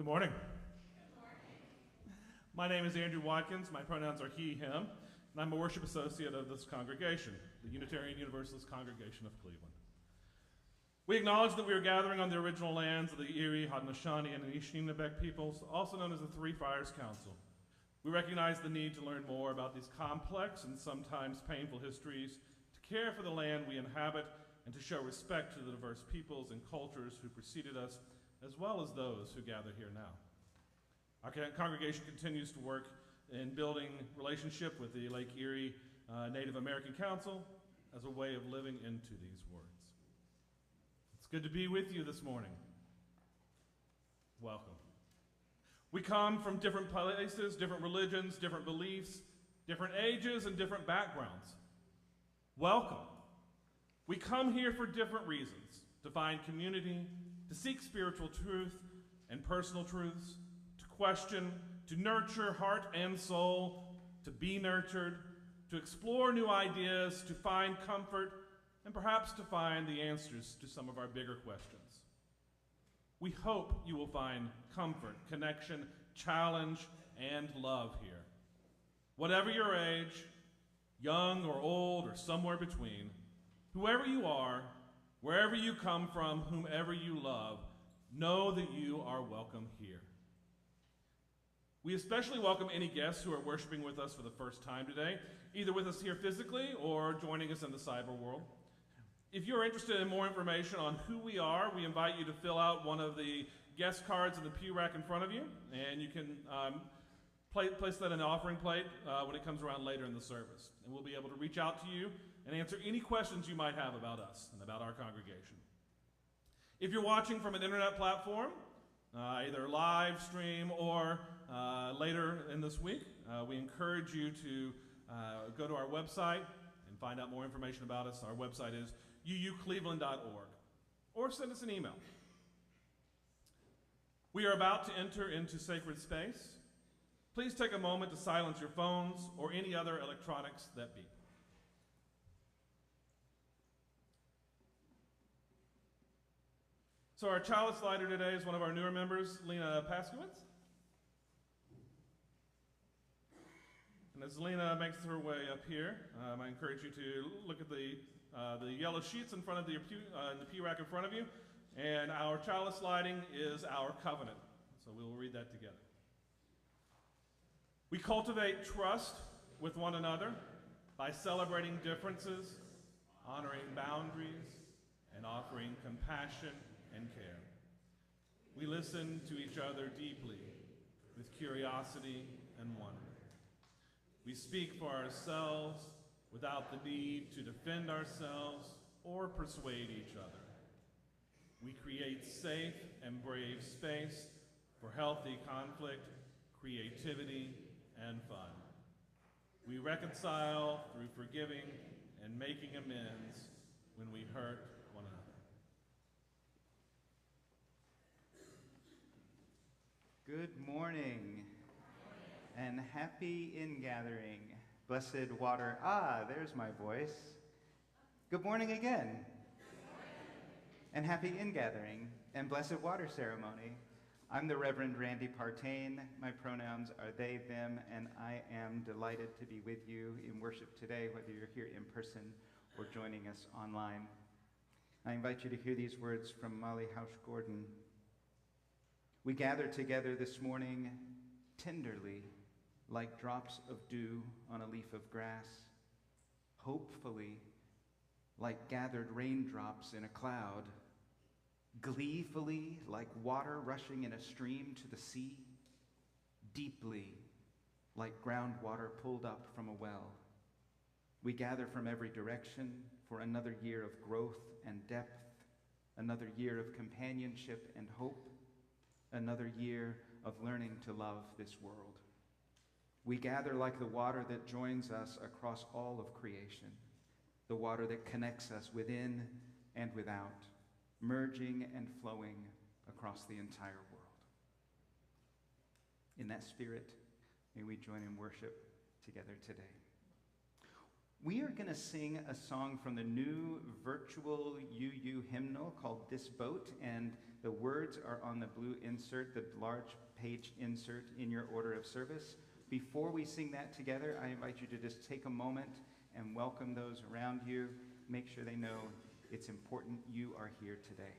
Good morning. My name is Andrew Watkins. My pronouns are he, him, and I'm a worship associate of this congregation, the Unitarian Universalist Congregation of Cleveland. We acknowledge that we are gathering on the original lands of the Erie, Haudenosaunee, and Anishinaabe peoples, also known as the Three Fires Council. We recognize the need to learn more about these complex and sometimes painful histories, to care for the land we inhabit, and to show respect to the diverse peoples and cultures who preceded us, as well as those who gather here now. Our congregation continues to work in building relationship with the Lake Erie Native American Council as a way of living into these words. It's good to be with you this morning. Welcome. We come from different places, different religions, different beliefs, different ages, and different backgrounds. Welcome. We come here for different reasons: to find community, to seek spiritual truth and personal truths, to question, to nurture heart and soul, to be nurtured, to explore new ideas, to find comfort, and perhaps to find the answers to some of our bigger questions. We hope you will find comfort, connection, challenge, and love here. Whatever your age, young or old or somewhere between, whoever you are, wherever you come from, whomever you love, know that you are welcome here. We especially welcome any guests who are worshiping with us for the first time today, either with us here physically or joining us in the cyber world. If you're interested in more information on who we are, we invite you to fill out one of the guest cards in the pew rack in front of you, and you can place that in the offering plate when it comes around later in the service. And we'll be able to reach out to you and answer any questions you might have about us and about our congregation. If you're watching from an internet platform, either live stream or later in this week, we encourage you to go to our website and find out more information about us. Our website is uucleveland.org, or send us an email. We are about to enter into sacred space. Please take a moment to silence your phones or any other electronics that beep. So our Chalice lighter today is one of our newer members, Lena Paskowitz. And as Lena makes her way up here, I encourage you to look at the yellow sheets in front of the pew rack in front of you. And our Chalice lighting is our covenant. So we will read that together. We cultivate trust with one another by celebrating differences, honoring boundaries, and offering compassion and care. We listen to each other deeply with curiosity and wonder. We speak for ourselves without the need to defend ourselves or persuade each other. We create safe and brave space for healthy conflict, creativity, and fun. We reconcile through forgiving and making amends when we hurt one another. Good morning and happy ingathering. Blessed water. There's my voice. Good morning again. And happy ingathering and blessed water ceremony. I'm the Reverend Randy Partain. My pronouns are they, them, and I am delighted to be with you in worship today, whether you're here in person or joining us online. I invite you to hear these words from Molly Hausch-Gordon. We gather together this morning tenderly, like drops of dew on a leaf of grass, hopefully, like gathered raindrops in a cloud, gleefully, like water rushing in a stream to the sea, deeply, like groundwater pulled up from a well. We gather from every direction for another year of growth and depth, another year of companionship and hope, another year of learning to love this world. We gather like the water that joins us across all of creation, the water that connects us within and without, merging and flowing across the entire world. In that spirit, may we join in worship together today. We are going to sing a song from the new virtual UU hymnal called This Boat, and The words are on the blue insert, the large page insert in your order of service. Before we sing that together, I invite you to just take a moment and welcome those around you. Make sure they know it's important you are here today.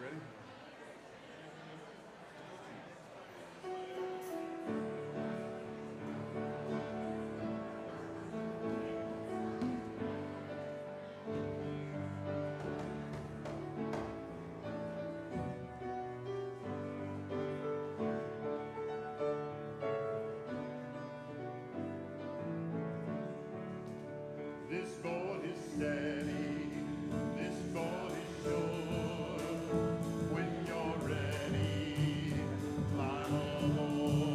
Ready? This boat is steady, this boat is sure. When you're ready, climb aboard.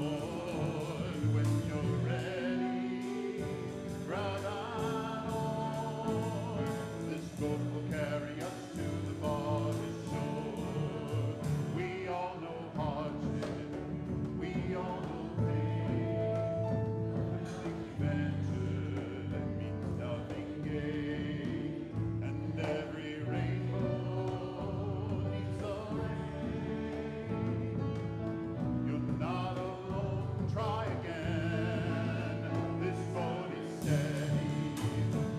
When you're ready, grab an oar. This boat will carry us to the farthest shore. We all know hardship, we all know pain. Adventure that means nothing gain, and every rainbow needs a rain. You're not alone, try again. This boat is steady,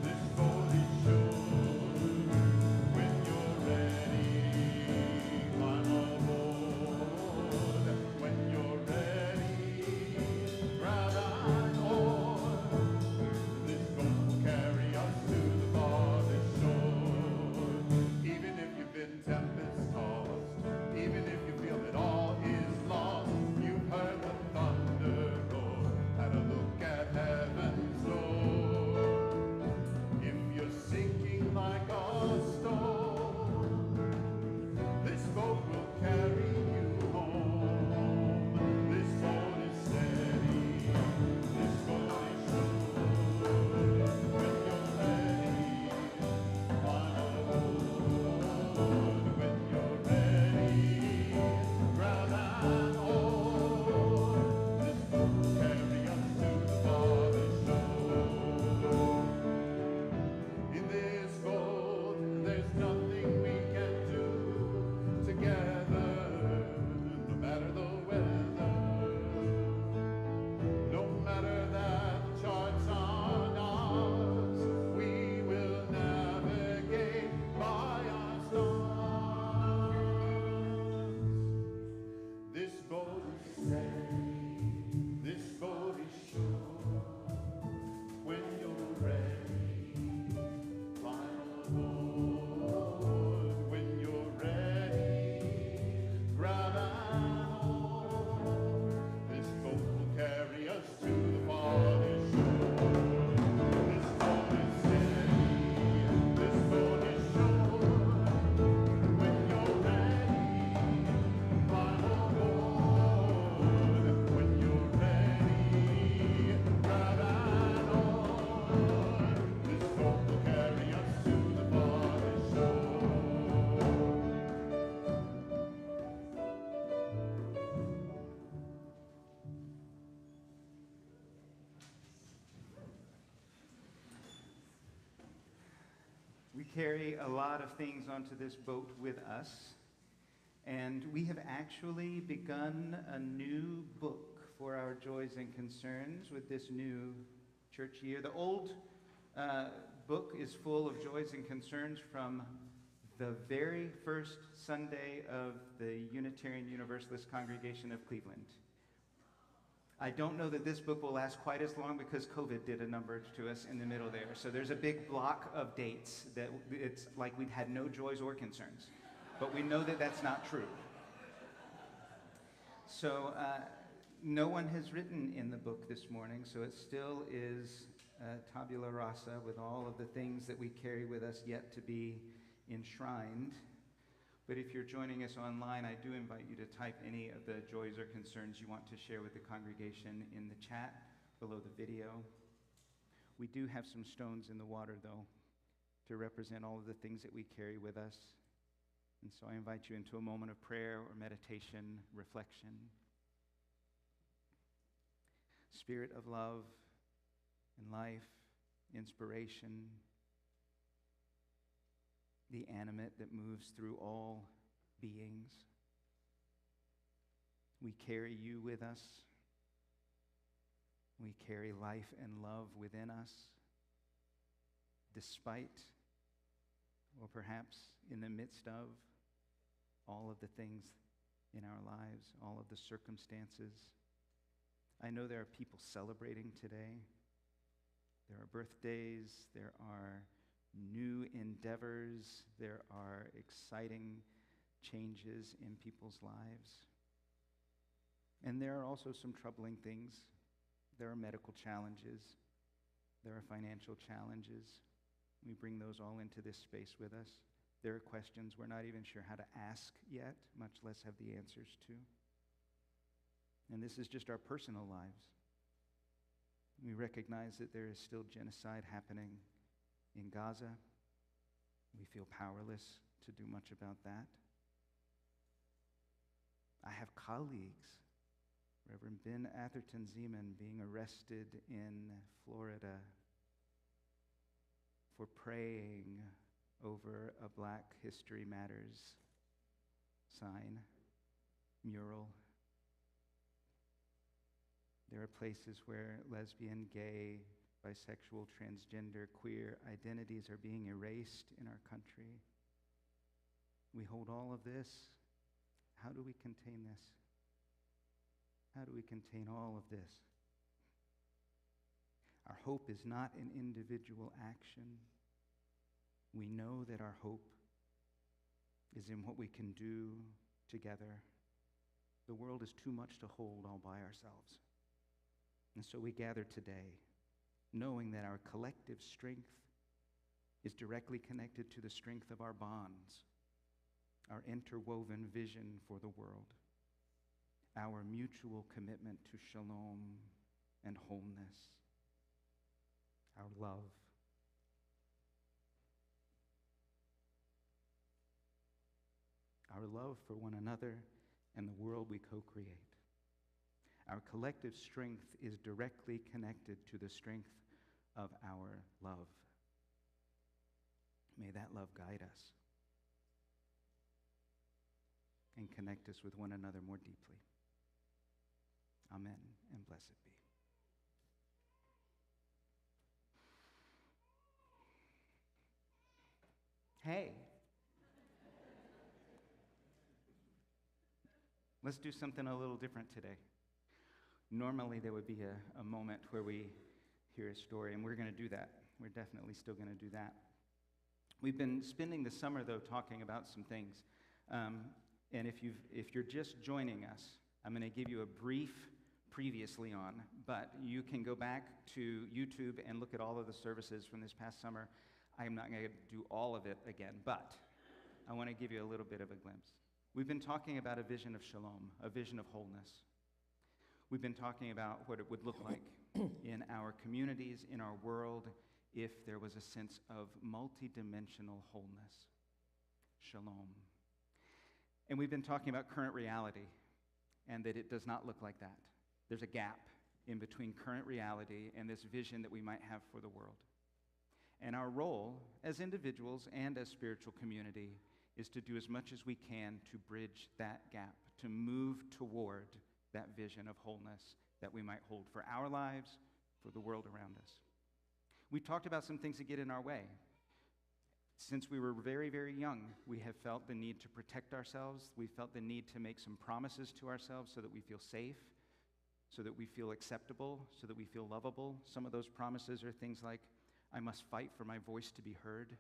this boat is sure. When you're ready, climb aboard. When you're ready, grab an oar. This boat will carry us to the farthest shore. Even if you've been tempest-tossed, even if you feel that all is lost, you've heard the thunder roar, had a look at heaven's door. If you're sinking like a stone, this boat will carry you home. This boat is steady, this boat is sure. When you're ready, climb aboard. When you're ready, grab an oar. This boat will carry us to the farthest shore. In this boat, there's nothing we can do together, no matter the weather. No matter that the charts are ours, we will navigate by our stars. This boat is steady, this boat is sure. When you're ready, climb aboard. When you're ready, grab an oar. This boat will carry us to the farthest shore. This boat is steady, this boat is sure. When you're ready, climb aboard. When you're ready, grab an oar. This boat will carry us to the farthest shore. We carry a lot of things onto this boat with us, and we have actually begun a new book for our joys and concerns with this new church year. The old book is full of joys and concerns from the very first Sunday of the Unitarian Universalist Congregation of Cleveland. I don't know that this book will last quite as long because COVID did a number to us in the middle there. So there's a big block of dates that it's like we'd had no joys or concerns. But we know that that's not true. So no one has written in the book this morning, so it still is tabula rasa with all of the things that we carry with us yet to be enshrined. But if you're joining us online, I do invite you to type any of the joys or concerns you want to share with the congregation in the chat below the video. We do have some stones in the water, though, to represent all of the things that we carry with us. And so I invite you into a moment of prayer or meditation, reflection. Spirit of love and life, inspiration, the animate that moves through all beings. We carry you with us. We carry life and love within us, despite, or perhaps in the midst of, all of the things in our lives, all of the circumstances. I know there are people celebrating today. There are birthdays, there are new endeavors, there are exciting changes in people's lives. And there are also some troubling things. There are medical challenges, there are financial challenges. We bring those all into this space with us. There are questions we're not even sure how to ask yet, much less have the answers to. And this is just our personal lives. We recognize that there is still genocide happening in Gaza. We feel powerless to do much about that. I have colleagues, Reverend Ben Atherton Zeman being arrested in Florida for praying over a Black History Matters sign, mural. There are places where lesbian, gay, bisexual, transgender, queer identities are being erased in our country. We hold all of this. How do we contain this? How do we contain all of this? Our hope is not an individual action. We know that our hope is in what we can do together. The world is too much to hold all by ourselves. And so we gather today, knowing that our collective strength is directly connected to the strength of our bonds, our interwoven vision for the world, our mutual commitment to shalom and wholeness, our love. Our love for one another and the world we co-create. Our collective strength is directly connected to the strength of our love. May that love guide us and connect us with one another more deeply. Amen, and blessed be. Hey. Let's do something a little different today. Normally there would be a moment where we hear a story, and we're going to do that. We're definitely still going to do that. We've been spending the summer, though, talking about some things. And if you're just joining us, I'm going to give you a brief previously on, but you can go back to YouTube and look at all of the services from this past summer. I'm not going to do all of it again, but I want to give you a little bit of a glimpse. We've been talking about a vision of shalom, a vision of wholeness. We've been talking about what it would look like in our communities, in our world, if there was a sense of multidimensional wholeness, shalom. And we've been talking about current reality and that it does not look like that. There's a gap in between current reality and this vision that we might have for the world. And our role as individuals and as spiritual community is to do as much as we can to bridge that gap, to move toward that vision of wholeness that we might hold for our lives, for the world around us. We talked about some things that get in our way. Since we were very, very young, we have felt the need to protect ourselves. We felt the need to make some promises to ourselves so that we feel safe, so that we feel acceptable, so that we feel lovable. Some of those promises are things like, I must fight for my voice to be heard.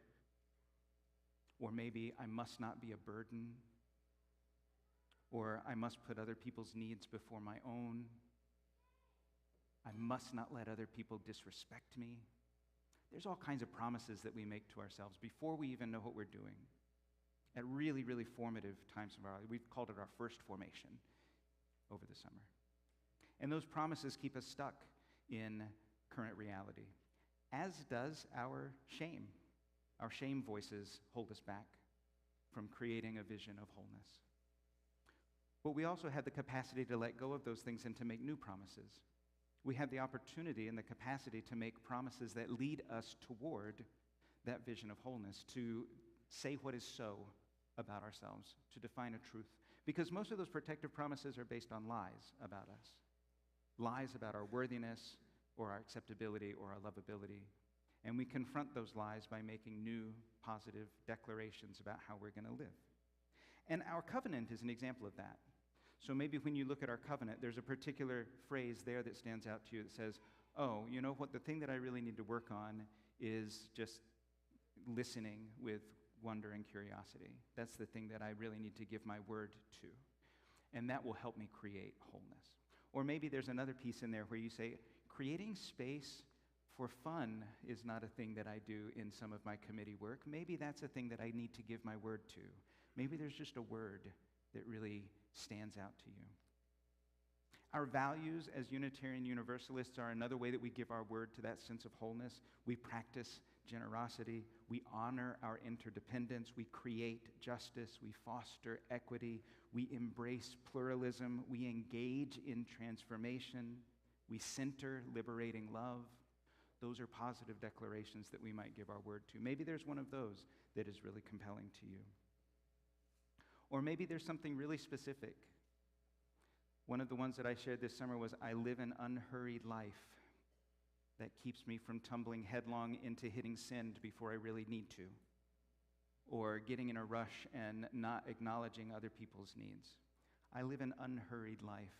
Or maybe I must not be a burden. Or I must put other people's needs before my own. I must not let other people disrespect me. There's all kinds of promises that we make to ourselves before we even know what we're doing. At really, really formative times of our life. We've called it our first formation over the summer. And those promises keep us stuck in current reality, as does our shame. Our shame voices hold us back from creating a vision of wholeness. But we also have the capacity to let go of those things and to make new promises. We have the opportunity and the capacity to make promises that lead us toward that vision of wholeness, to say what is so about ourselves, to define a truth. Because most of those protective promises are based on lies about us. Lies about our worthiness or our acceptability or our lovability. And we confront those lies by making new positive declarations about how we're going to live. And our covenant is an example of that. So maybe when you look at our covenant, there's a particular phrase there that stands out to you that says, oh, you know what, the thing that I really need to work on is just listening with wonder and curiosity. That's the thing that I really need to give my word to. And that will help me create wholeness. Or maybe there's another piece in there where you say, creating space for fun is not a thing that I do in some of my committee work. Maybe that's a thing that I need to give my word to. Maybe there's just a word that really stands out to you. Our values as Unitarian Universalists are another way that we give our word to that sense of wholeness. We practice generosity. We honor our interdependence. We create justice. We foster equity. We embrace pluralism. We engage in transformation. We center liberating love. Those are positive declarations that we might give our word to. Maybe there's one of those that is really compelling to you. Or maybe there's something really specific. One of the ones that I shared this summer was, I live an unhurried life that keeps me from tumbling headlong into hitting send before I really need to. Or getting in a rush and not acknowledging other people's needs. I live an unhurried life.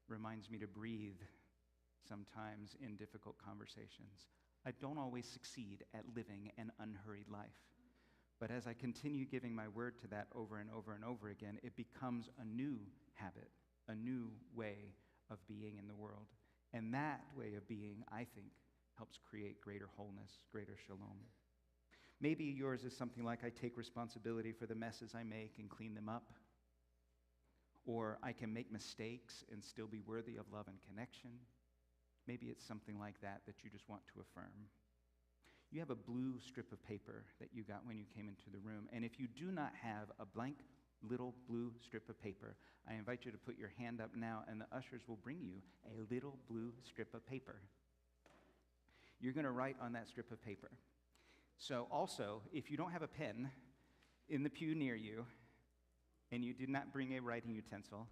Reminds me to breathe sometimes in difficult conversations. I don't always succeed at living an unhurried life. But as I continue giving my word to that over and over and over again, it becomes a new habit, a new way of being in the world. And that way of being, I think, helps create greater wholeness, greater shalom. Maybe yours is something like, I take responsibility for the messes I make and clean them up. Or I can make mistakes and still be worthy of love and connection. Maybe it's something like that that you just want to affirm. You have a blue strip of paper that you got when you came into the room. And if you do not have a blank little blue strip of paper, I invite you to put your hand up now, and the ushers will bring you a little blue strip of paper. You're going to write on that strip of paper. So also, if you don't have a pen in the pew near you, and you did not bring a writing utensil,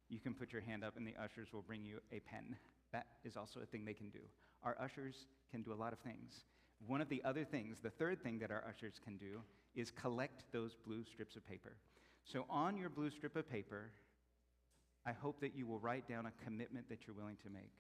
you can put your hand up and the ushers will bring you a pen. That is also a thing they can do. Our ushers can do a lot of things. One of the other things, the third thing that our ushers can do, is collect those blue strips of paper. So on your blue strip of paper, I hope that you will write down a commitment that you're willing to make.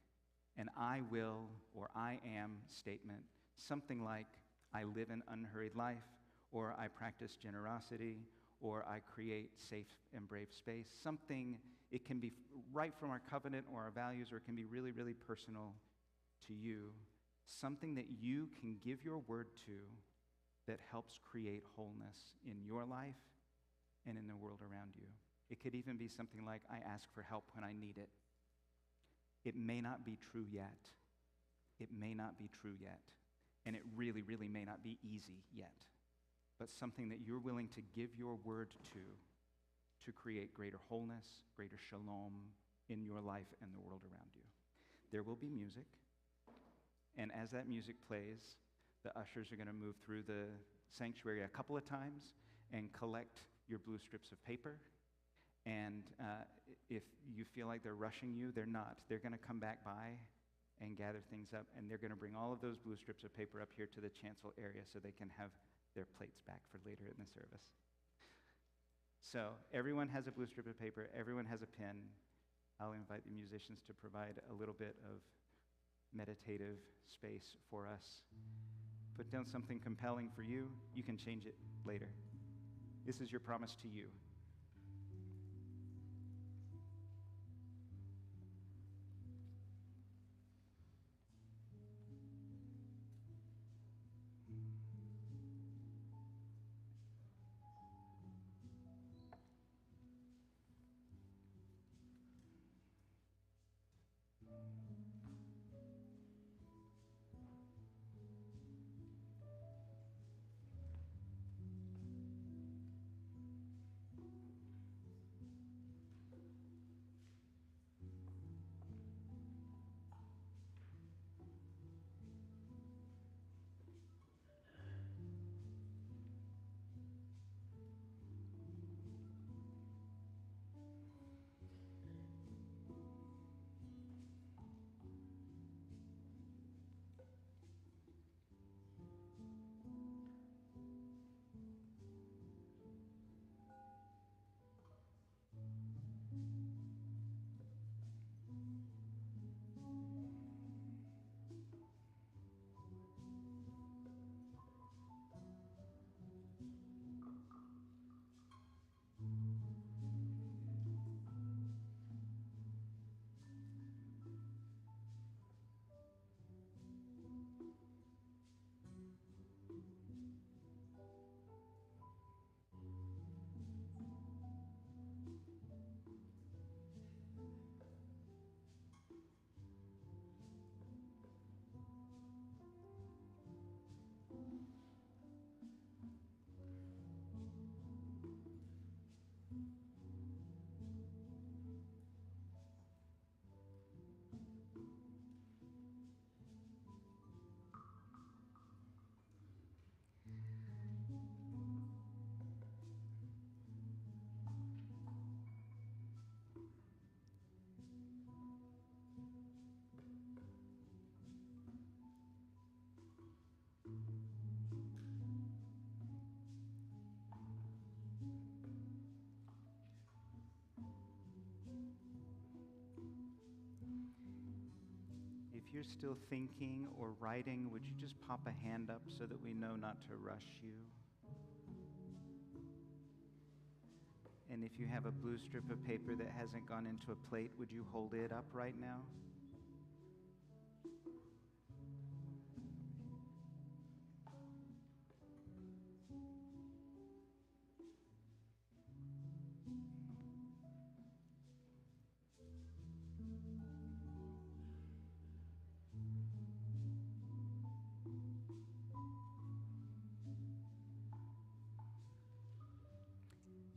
An I will or I am statement. Something like, I live an unhurried life, or I practice generosity, or I create safe and brave space. Something, it can be right from our covenant or our values, or it can be really, really personal to you. Something that you can give your word to that helps create wholeness in your life and in the world around you. It could even be something like, I ask for help when I need it. It may not be true yet. It may not be true yet. And it really, really may not be easy yet. But something that you're willing to give your word to create greater wholeness, greater shalom in your life and the world around you. There will be music. And as that music plays, the ushers are going to move through the sanctuary a couple of times and collect your blue strips of paper. And if you feel like they're rushing you, they're not. They're going to come back by and gather things up. And they're going to bring all of those blue strips of paper up here to the chancel area so they can have their plates back for later in the service. So everyone has a blue strip of paper. Everyone has a pen. I'll invite the musicians to provide a little bit of meditative space for us. Put down something compelling for you. You can change it later. This is your promise to you. If you're still thinking or writing, would you just pop a hand up so that we know not to rush you? And if you have a blue strip of paper that hasn't gone into a plate, would you hold it up right now?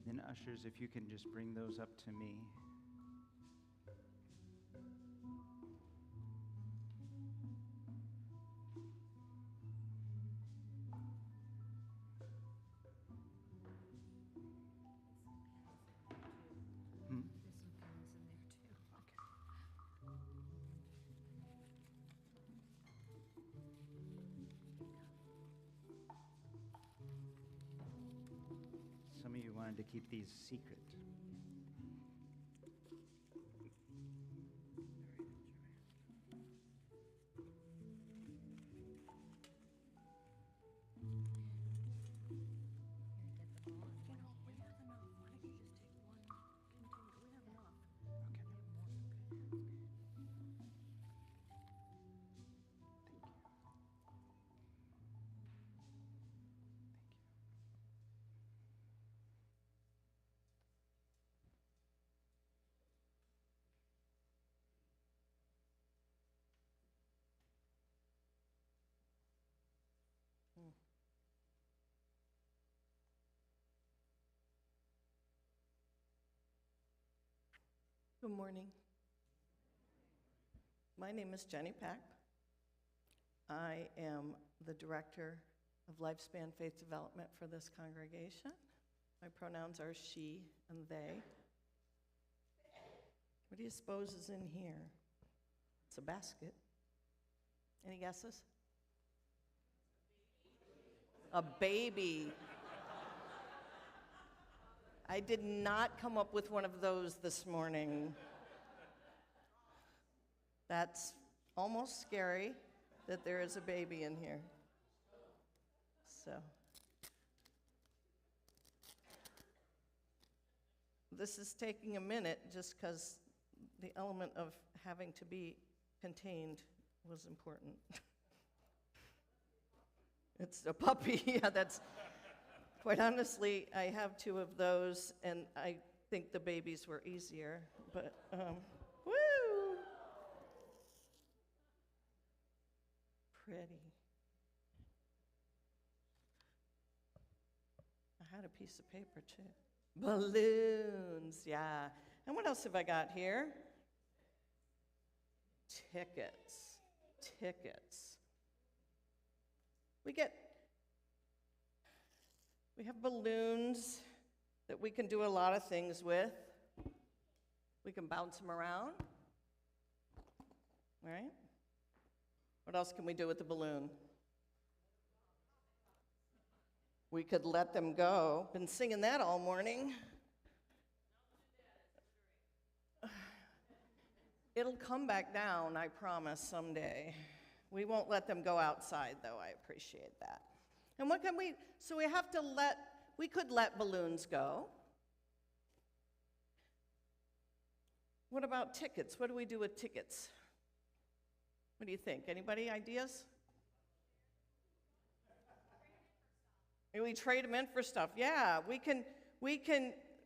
Then ushers, if you can just bring those up to me. Some of you wanted to keep these secret. Good morning. My name is Jenny Pack. I am the Director of Lifespan Faith Development for this congregation. My pronouns are she and they. What do you suppose is in here? It's a basket. Any guesses? A baby. I did not come up with one of those this morning. That's almost scary that there is a baby in here. So, this is taking a minute just because the element of having to be contained was important. It's a puppy. Yeah, that's, quite honestly, I have two of those, and I think the babies were easier, but, woo! Pretty. I had a piece of paper, too. Balloons, yeah. And what else have I got here? Tickets. Tickets. We have balloons that we can do a lot of things with. We can bounce them around, right? What else can we do with the balloon? We could let them go. Been singing that all morning. It'll come back down, I promise, someday. We won't let them go outside, though. I appreciate that. And what can we, so we could let balloons go. What about tickets? What do we do with tickets? What do you think? Anybody ideas? Maybe we trade them in for stuff. Yeah, we can,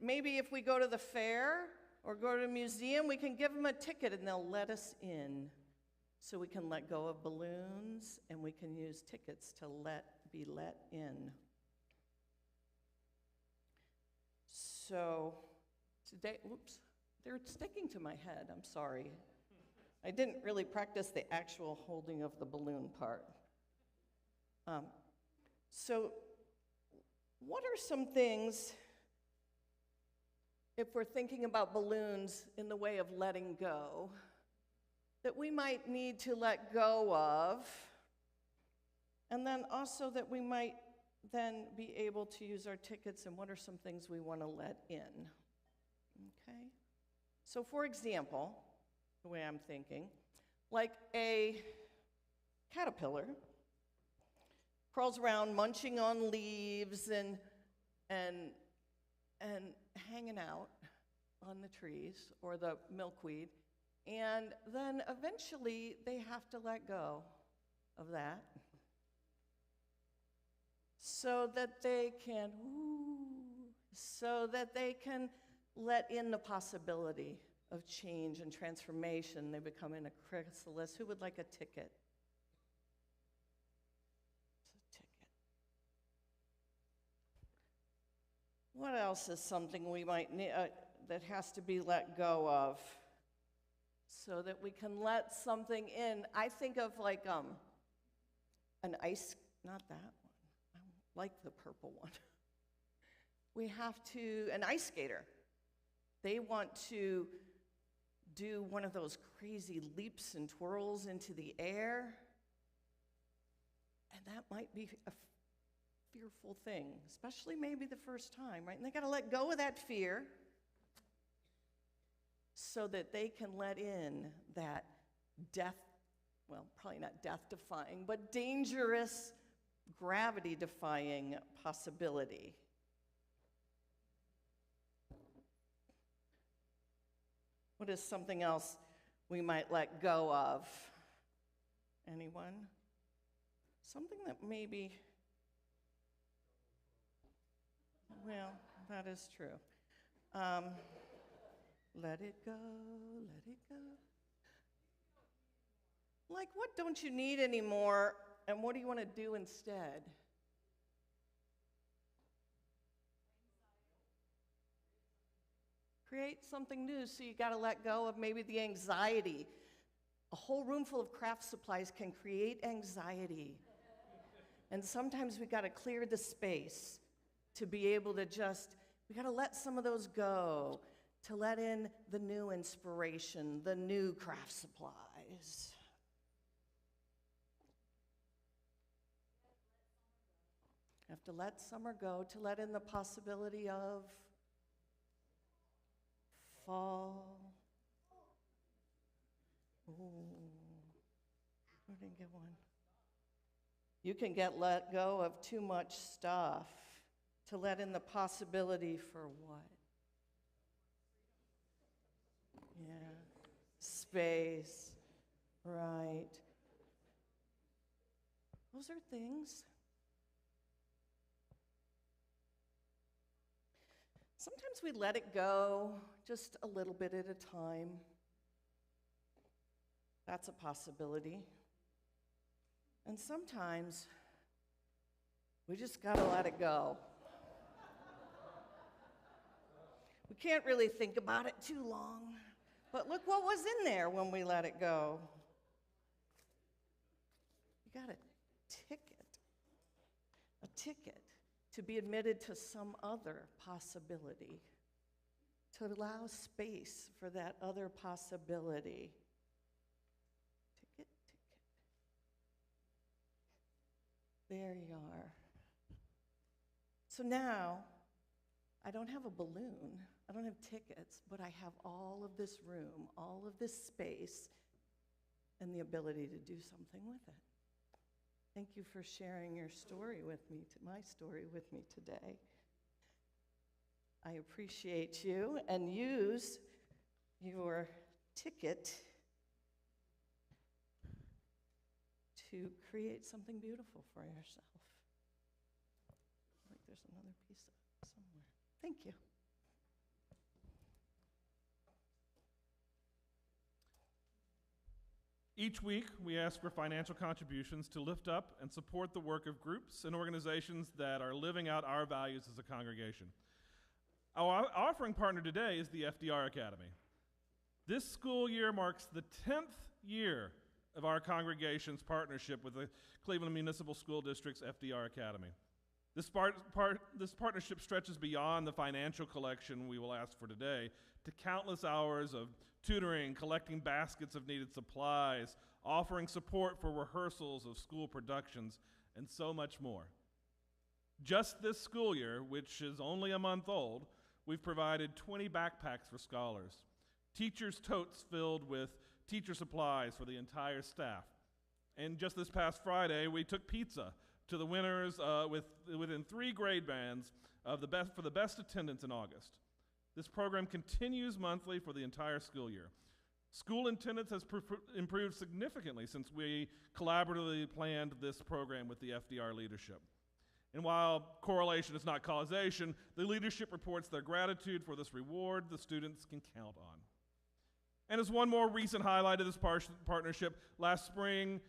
maybe if we go to the fair or go to a museum, we can give them a ticket and they'll let us in. So we can let go of balloons and we can use tickets to be let in. So today, oops, they're sticking to my head, I'm sorry. I didn't really practice the actual holding of the balloon part. So what are some things, if we're thinking about balloons in the way of letting go, that we might need to let go of, and then also that we might then be able to use our tickets, and what are some things we want to let in? Okay? So for example, the way I'm thinking, like a caterpillar crawls around munching on leaves and hanging out on the trees or the milkweed, and then eventually they have to let go of that so that they can let in the possibility of change and transformation. They become in a chrysalis. Who would like a ticket? It's a ticket. What else is something we might need that has to be let go of so that we can let something in? I think of like an ice, not that one. I like the purple one. We have to, an ice skater. They want to do one of those crazy leaps and twirls into the air, and that might be a fearful thing, especially maybe the first time, right? And they got to let go of that fear so that they can let in that death, well, probably not death-defying, but dangerous, gravity-defying possibility. What is something else we might let go of? Anyone? Something that maybe, well, that is true. Let it go, let it go. Like, what don't you need anymore, and what do you want to do instead? Create something new, so you got to let go of maybe the anxiety. A whole room full of craft supplies can create anxiety. And sometimes we got to clear the space to be able to we got to let some of those go, to let in the new inspiration, the new craft supplies. to let summer go, to let in the possibility of fall. Ooh, I didn't get one. You can get let go of too much stuff, to let in the possibility for what? Yeah, space, right. Those are things. Sometimes we let it go just a little bit at a time. That's a possibility. And sometimes we just gotta let it go. We can't really think about it too long, but look what was in there when we let it go. You got a ticket to be admitted to some other possibility, to allow space for that other possibility. Ticket. There you are. So now, I don't have a balloon, I don't have tickets, but I have all of this room, all of this space, and the ability to do something with it. Thank you for sharing your story with me, my story with me today. I appreciate you, and use your ticket to create something beautiful for yourself. I think there's another piece of it somewhere. Thank you. Each week, we ask for financial contributions to lift up and support the work of groups and organizations that are living out our values as a congregation. Our offering partner today is the FDR Academy. This school year marks the 10th year of our congregation's partnership with the Cleveland Municipal School District's FDR Academy. This partnership stretches beyond the financial collection we will ask for today to countless hours of tutoring, collecting baskets of needed supplies, offering support for rehearsals of school productions, and so much more. Just this school year, which is only a month old, we've provided 20 backpacks for scholars, teachers' totes filled with teacher supplies for the entire staff. And just this past Friday, we took pizza to the winners within 3 grade bands for the best attendance in August. This program continues monthly for the entire school year. School attendance has improved significantly since we collaboratively planned this program with the FDR leadership. And while correlation is not causation, the leadership reports their gratitude for this reward the students can count on. And as one more recent highlight of this partnership, last spring,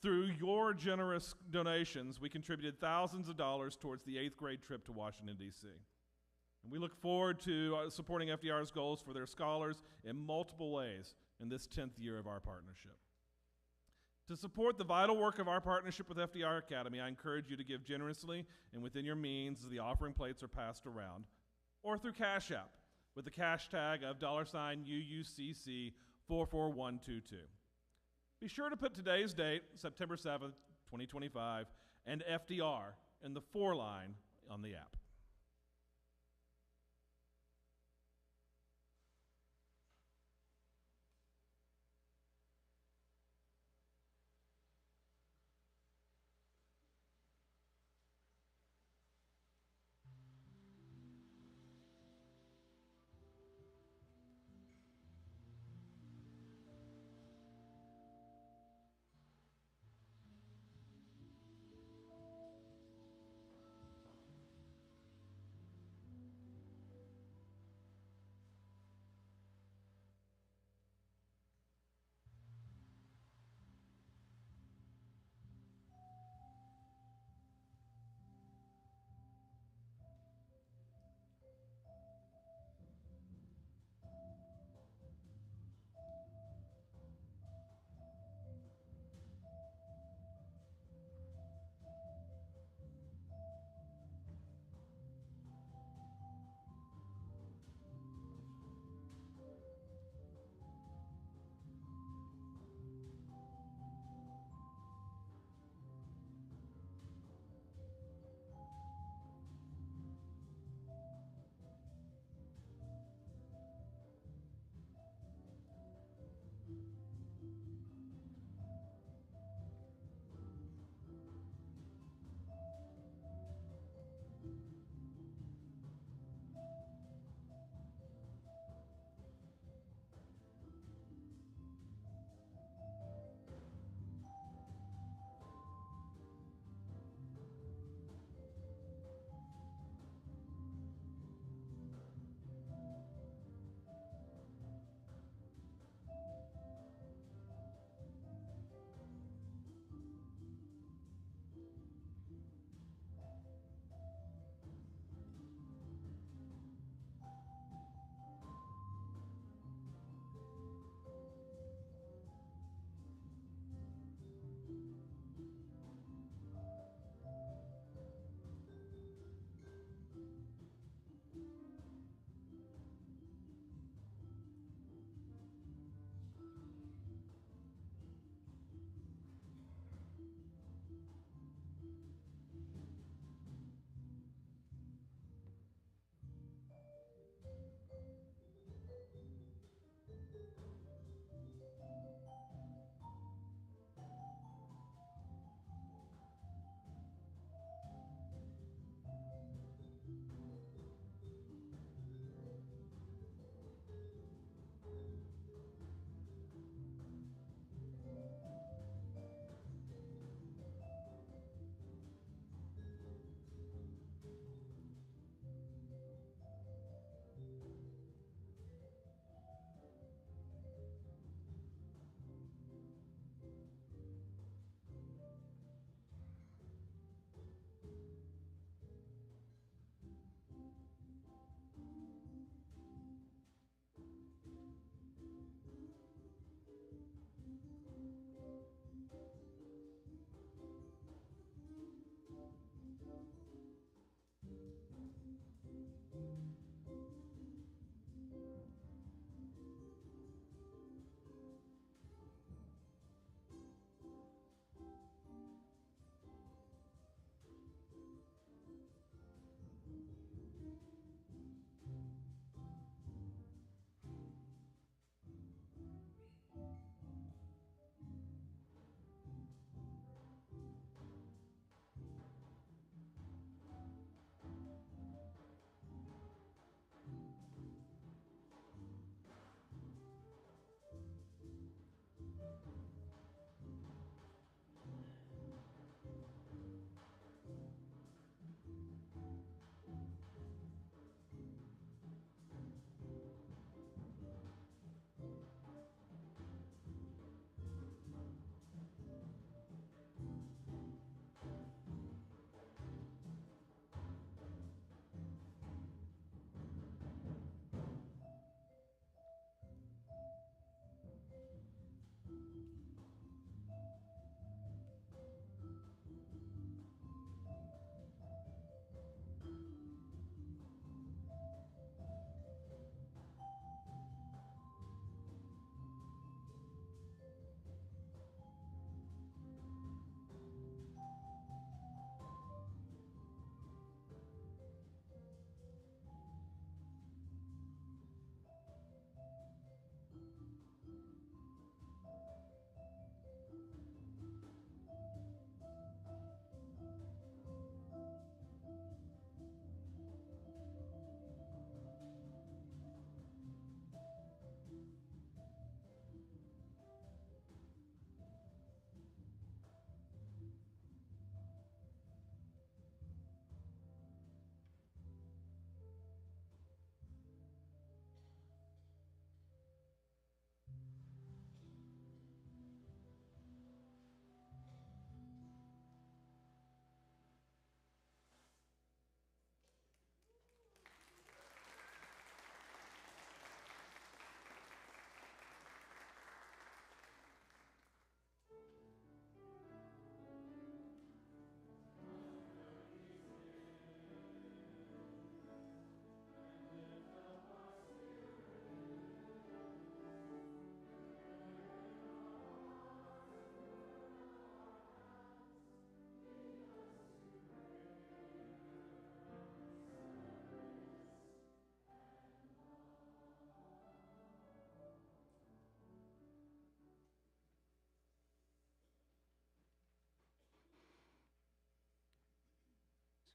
through your generous donations, we contributed thousands of dollars towards the 8th grade trip to Washington, D.C. And we look forward to supporting FDR's goals for their scholars in multiple ways in this 10th year of our partnership. To support the vital work of our partnership with FDR Academy, I encourage you to give generously and within your means as the offering plates are passed around, or through Cash App with the cash tag of $UUCC44122. Be sure to put today's date, September 7th, 2025, and FDR in the for line on the app.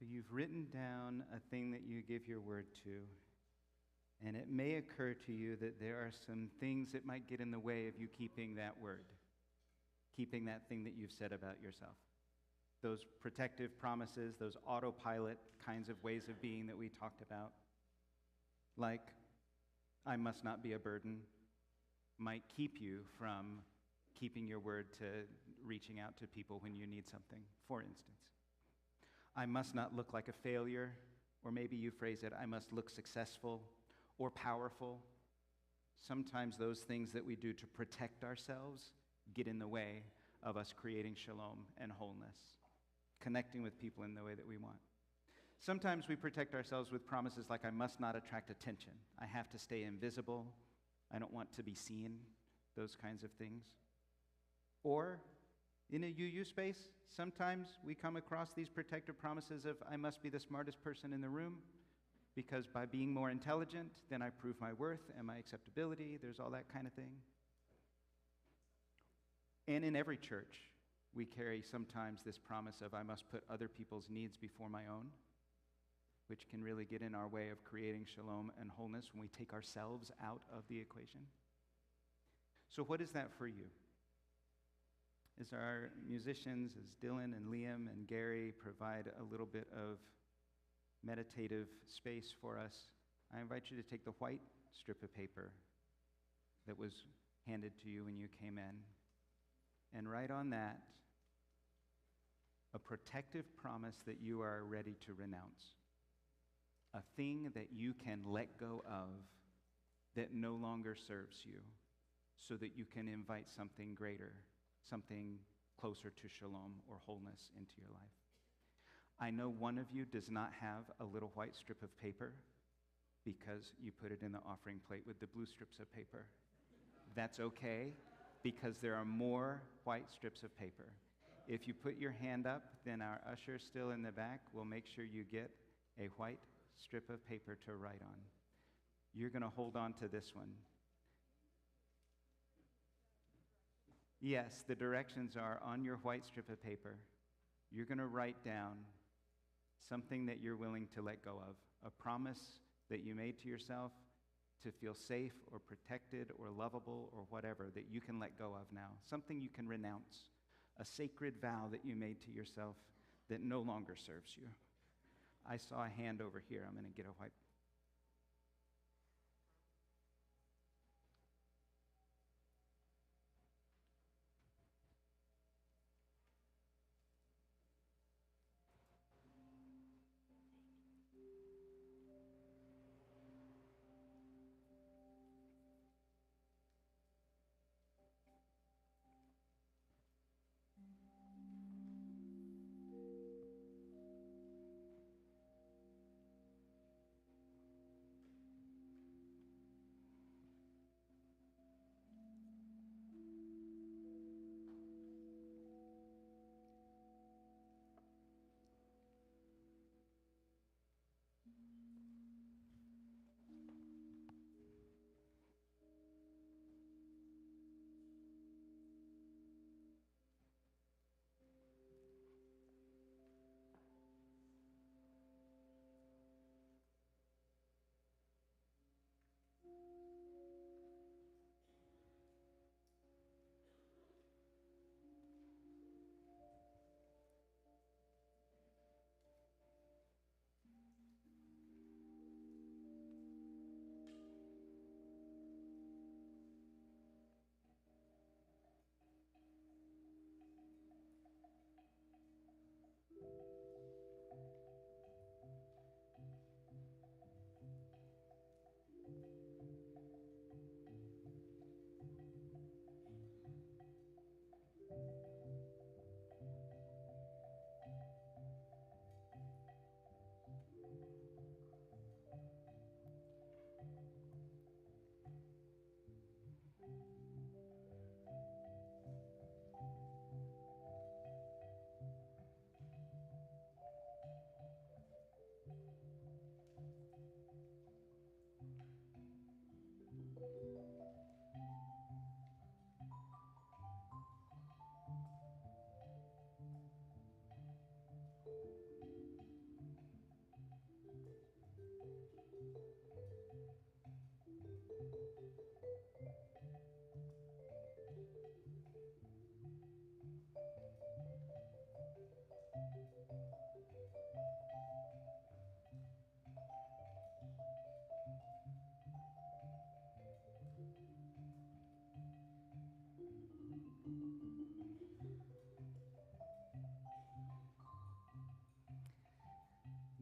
So you've written down a thing that you give your word to, and it may occur to you that there are some things that might get in the way of you keeping that word, keeping that thing that you've said about yourself. Those protective promises, those autopilot kinds of ways of being that we talked about, like, I must not be a burden, might keep you from keeping your word to reaching out to people when you need something, for instance. I must not look like a failure, or maybe you phrase it, I must look successful or powerful. Sometimes those things that we do to protect ourselves get in the way of us creating shalom and wholeness, connecting with people in the way that we want. Sometimes we protect ourselves with promises like, I must not attract attention. I have to stay invisible. I don't want to be seen, those kinds of things. Or in a UU space, sometimes we come across these protective promises of, I must be the smartest person in the room, because by being more intelligent, then I prove my worth and my acceptability. There's all that kind of thing. And in every church, we carry sometimes this promise of, I must put other people's needs before my own, which can really get in our way of creating shalom and wholeness when we take ourselves out of the equation. So what is that for you? As our musicians, as Dylan and Liam and Gary provide a little bit of meditative space for us, I invite you to take the white strip of paper that was handed to you when you came in and write on that a protective promise that you are ready to renounce. A thing that you can let go of that no longer serves you, so that you can invite something greater, something closer to shalom or wholeness into your life. I know one of you does not have a little white strip of paper because you put it in the offering plate with the blue strips of paper. That's okay, because there are more white strips of paper. If you put your hand up, then our usher still in the back will make sure you get a white strip of paper to write on. You're going to hold on to this one. Yes, the directions are on your white strip of paper. You're going to write down something that you're willing to let go of, a promise that you made to yourself to feel safe or protected or lovable or whatever that you can let go of now, something you can renounce, a sacred vow that you made to yourself that no longer serves you. I saw a hand over here. I'm going to get a white.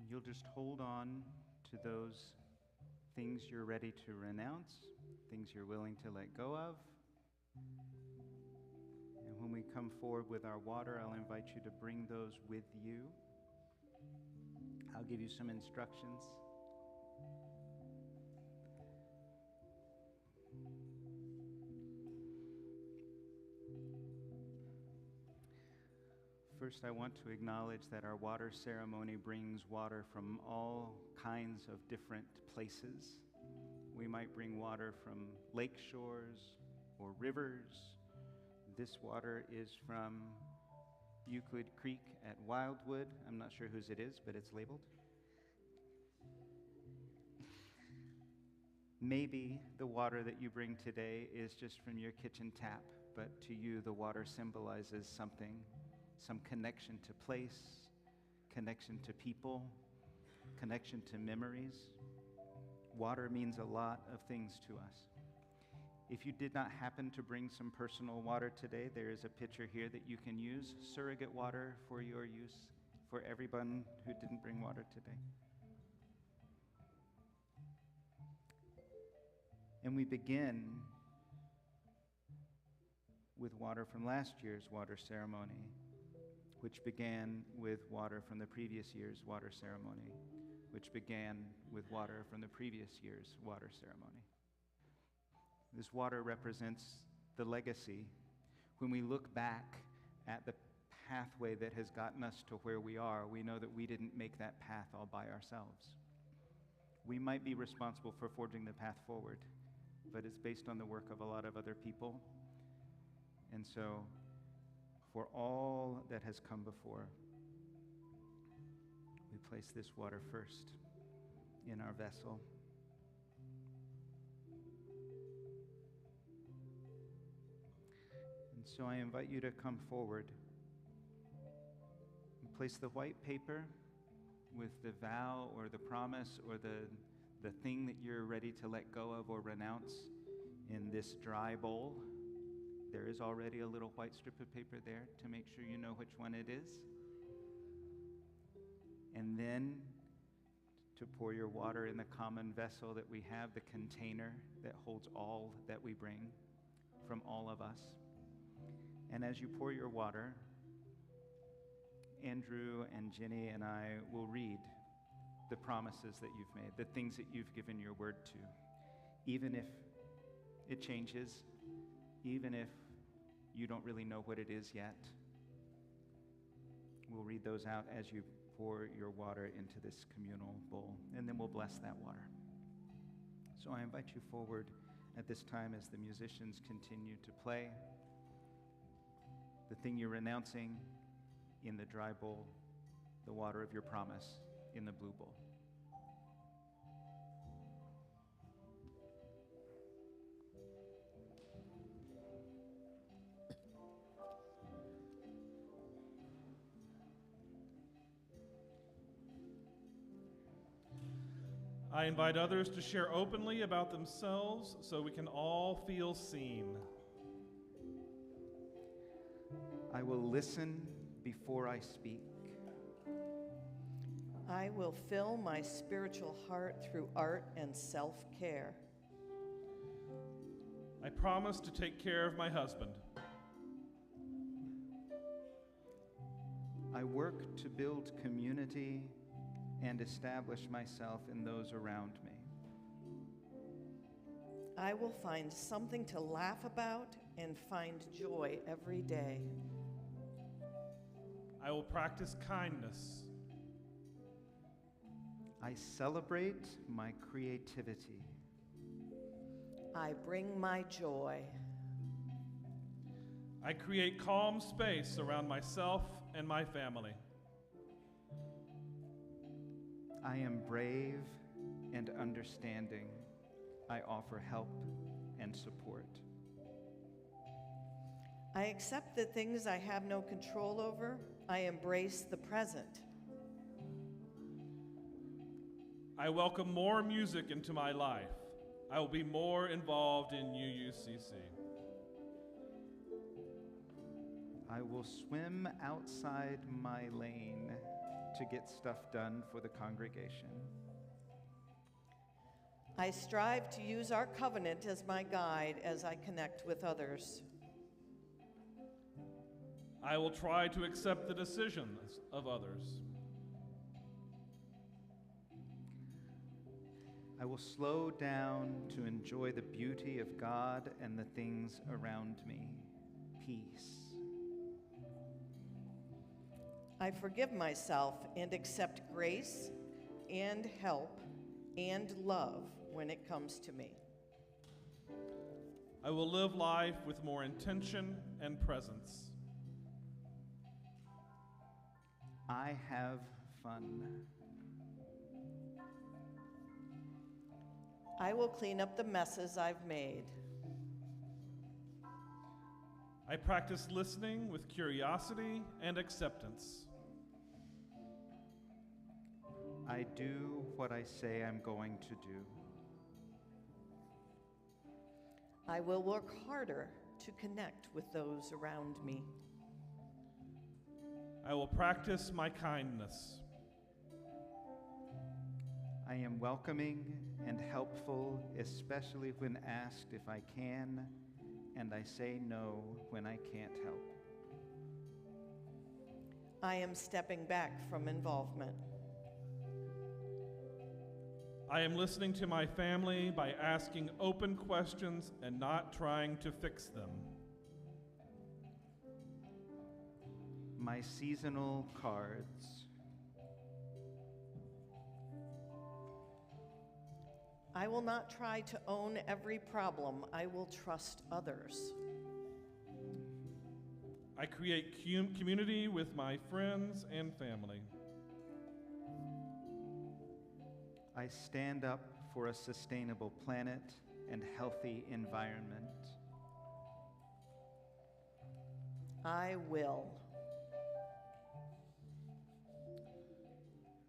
you'll just hold on to those things you're ready to renounce, things you're willing to let go of. And when we come forward with our water, I'll invite you to bring those with you. I'll give you some instructions. First, I want to acknowledge that our water ceremony brings water from all kinds of different places. We might bring water from lake shores or rivers. This water is from Euclid Creek at Wildwood. I'm not sure whose it is, but it's labeled. Maybe the water that you bring today is just from your kitchen tap, but to you the water symbolizes something, some connection to place, connection to people, connection to memories. Water means a lot of things to us. If you did not happen to bring some personal water today, there is a pitcher here that you can use, surrogate water for your use, for everyone who didn't bring water today. And we begin with water from last year's water ceremony, which began with water from the previous year's water ceremony, which began with water from the previous year's water ceremony. This water represents the legacy. When we look back at the pathway that has gotten us to where we are, we know that we didn't make that path all by ourselves. We might be responsible for forging the path forward, but it's based on the work of a lot of other people. And so, for all that has come before, we place this water first in our vessel. And so I invite you to come forward and place the white paper with the vow or the promise or the thing that you're ready to let go of or renounce in this dry bowl. There is already a little white strip of paper there to make sure you know which one it is. And then to pour your water in the common vessel that we have, the container that holds all that we bring from all of us. And as you pour your water, Andrew and Jenny and I will read the promises that you've made, the things that you've given your word to. Even if it changes, even if you don't really know what it is yet, we'll read those out as you pour your water into this communal bowl, and then we'll bless that water. So I invite you forward at this time as the musicians continue to play. The thing you're renouncing in the dry bowl, the water of your promise in the blue bowl. I invite others to share openly about themselves so we can all feel seen. I will listen before I speak. I will fill my spiritual heart through art and self-care. I promise to take care of my husband. I work to build community and establish myself in those around me. I will find something to laugh about and find joy every day. I will practice kindness. I celebrate my creativity. I bring my joy. I create calm space around myself and my family. I am brave and understanding. I offer help and support. I accept the things I have no control over. I embrace the present. I welcome more music into my life. I will be more involved in UUCC. I will swim outside my lane to get stuff done for the congregation. I strive to use our covenant as my guide as I connect with others. I will try to accept the decisions of others. I will slow down to enjoy the beauty of God and the things around me. Peace. I forgive myself and accept grace and help and love when it comes to me. I will live life with more intention and presence. I have fun. I will clean up the messes I've made. I practice listening with curiosity and acceptance. I do what I say I'm going to do. I will work harder to connect with those around me. I will practice my kindness. I am welcoming and helpful, especially when asked if I can, and I say no when I can't help. I am stepping back from involvement. I am listening to my family by asking open questions and not trying to fix them. My seasonal cards. I will not try to own every problem. I will trust others. I create community with my friends and family. I stand up for a sustainable planet and healthy environment. I will.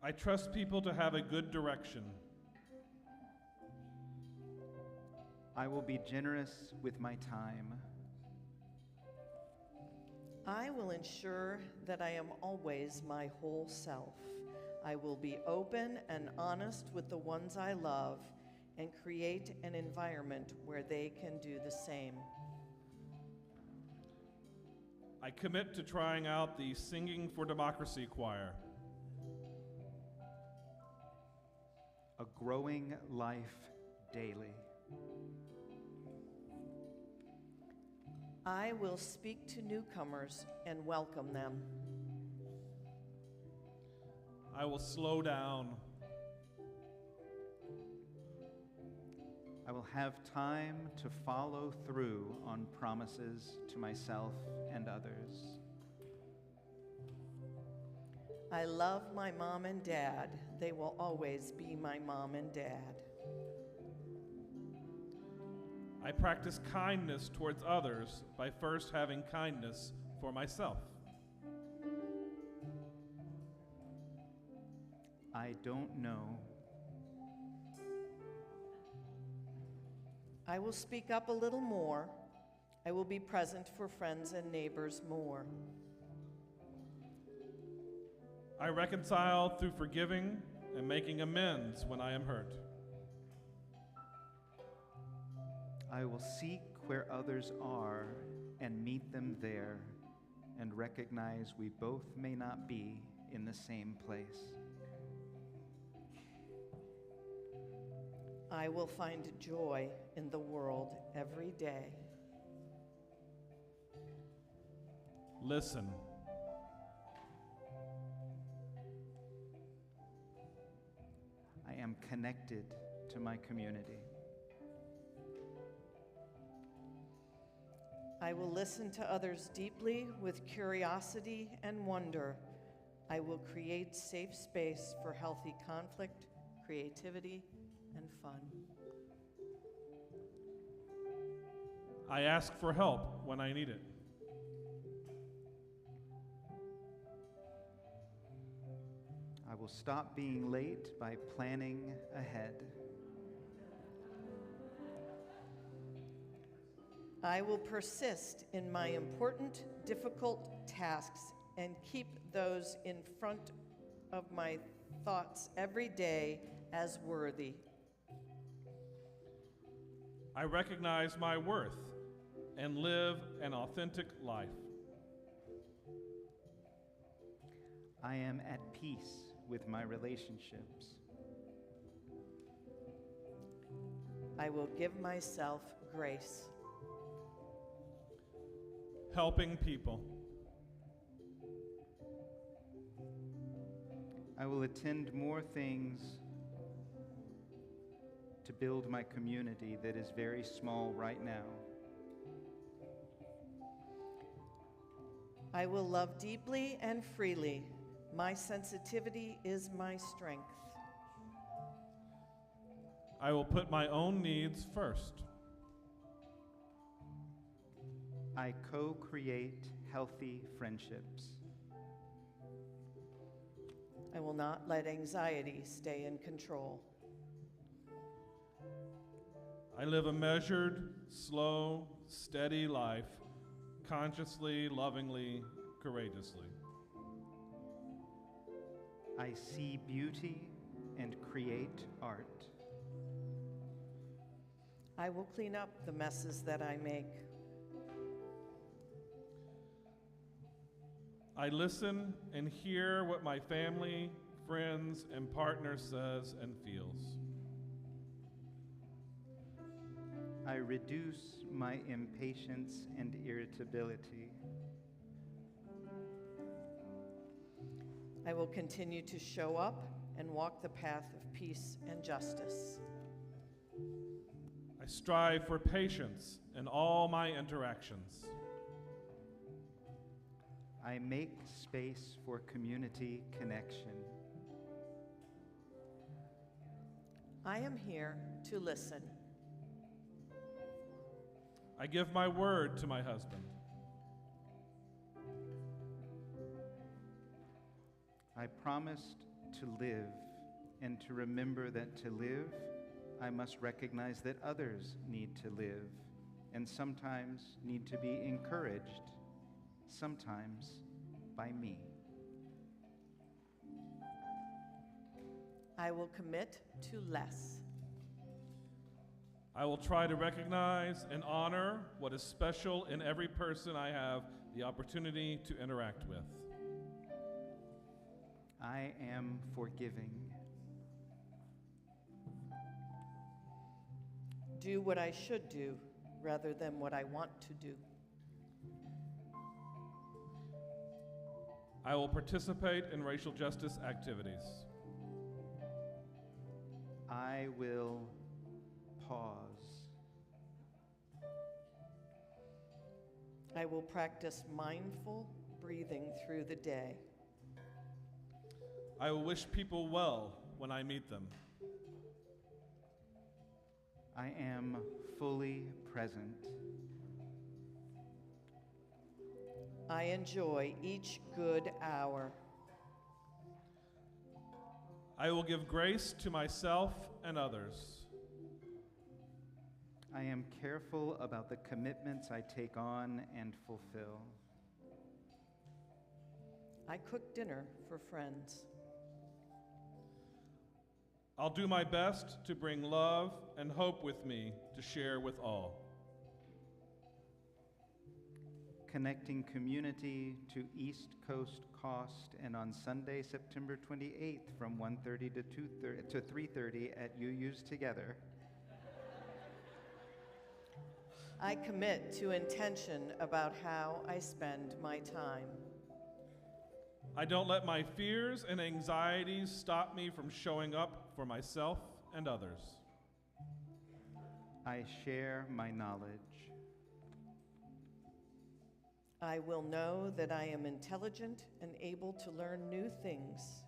I trust people to have a good direction. I will be generous with my time. I will ensure that I am always my whole self. I will be open and honest with the ones I love and create an environment where they can do the same. I commit to trying out the Singing for Democracy choir. A growing life daily. I will speak to newcomers and welcome them. I will slow down. I will have time to follow through on promises to myself and others. I love my mom and dad. They will always be my mom and dad. I practice kindness towards others by first having kindness for myself. I don't know. I will speak up a little more. I will be present for friends and neighbors more. I reconcile through forgiving and making amends when I am hurt. I will seek where others are and meet them there and recognize we both may not be in the same place. I will find joy in the world every day. Listen. I am connected to my community. I will listen to others deeply with curiosity and wonder. I will create safe space for healthy conflict, creativity, and fun. I ask for help when I need it. I will stop being late by planning ahead. I will persist in my important, difficult tasks and keep those in front of my thoughts every day as worthy. I recognize my worth and live an authentic life. I am at peace with my relationships. I will give myself grace. Helping people. I will attend more things to build my community that is very small right now. I will love deeply and freely. My sensitivity is my strength. I will put my own needs first. I co-create healthy friendships. I will not let anxiety stay in control. I live a measured, slow, steady life, consciously, lovingly, courageously. I see beauty and create art. I will clean up the messes that I make. I listen and hear what my family, friends, and partner says and feels. I reduce my impatience and irritability. I will continue to show up and walk the path of peace and justice. I strive for patience in all my interactions. I make space for community connection. I am here to listen. I give my word to my husband. I promised to live and to remember that to live, I must recognize that others need to live and sometimes need to be encouraged, sometimes by me. I will commit to less. I will try to recognize and honor what is special in every person I have the opportunity to interact with. I am forgiving. Do what I should do rather than what I want to do. I will participate in racial justice activities. I will pause. I will practice mindful breathing through the day. I will wish people well when I meet them. I am fully present. I enjoy each good hour. I will give grace to myself and others. I am careful about the commitments I take on and fulfill. I cook dinner for friends. I'll do my best to bring love and hope with me to share with all. Connecting community to East Coast Coast and on Sunday, September 28th from 1:30 to 3:30 at UU's Together. I commit to intention about how I spend my time. I don't let my fears and anxieties stop me from showing up for myself and others. I share my knowledge. I will know that I am intelligent and able to learn new things.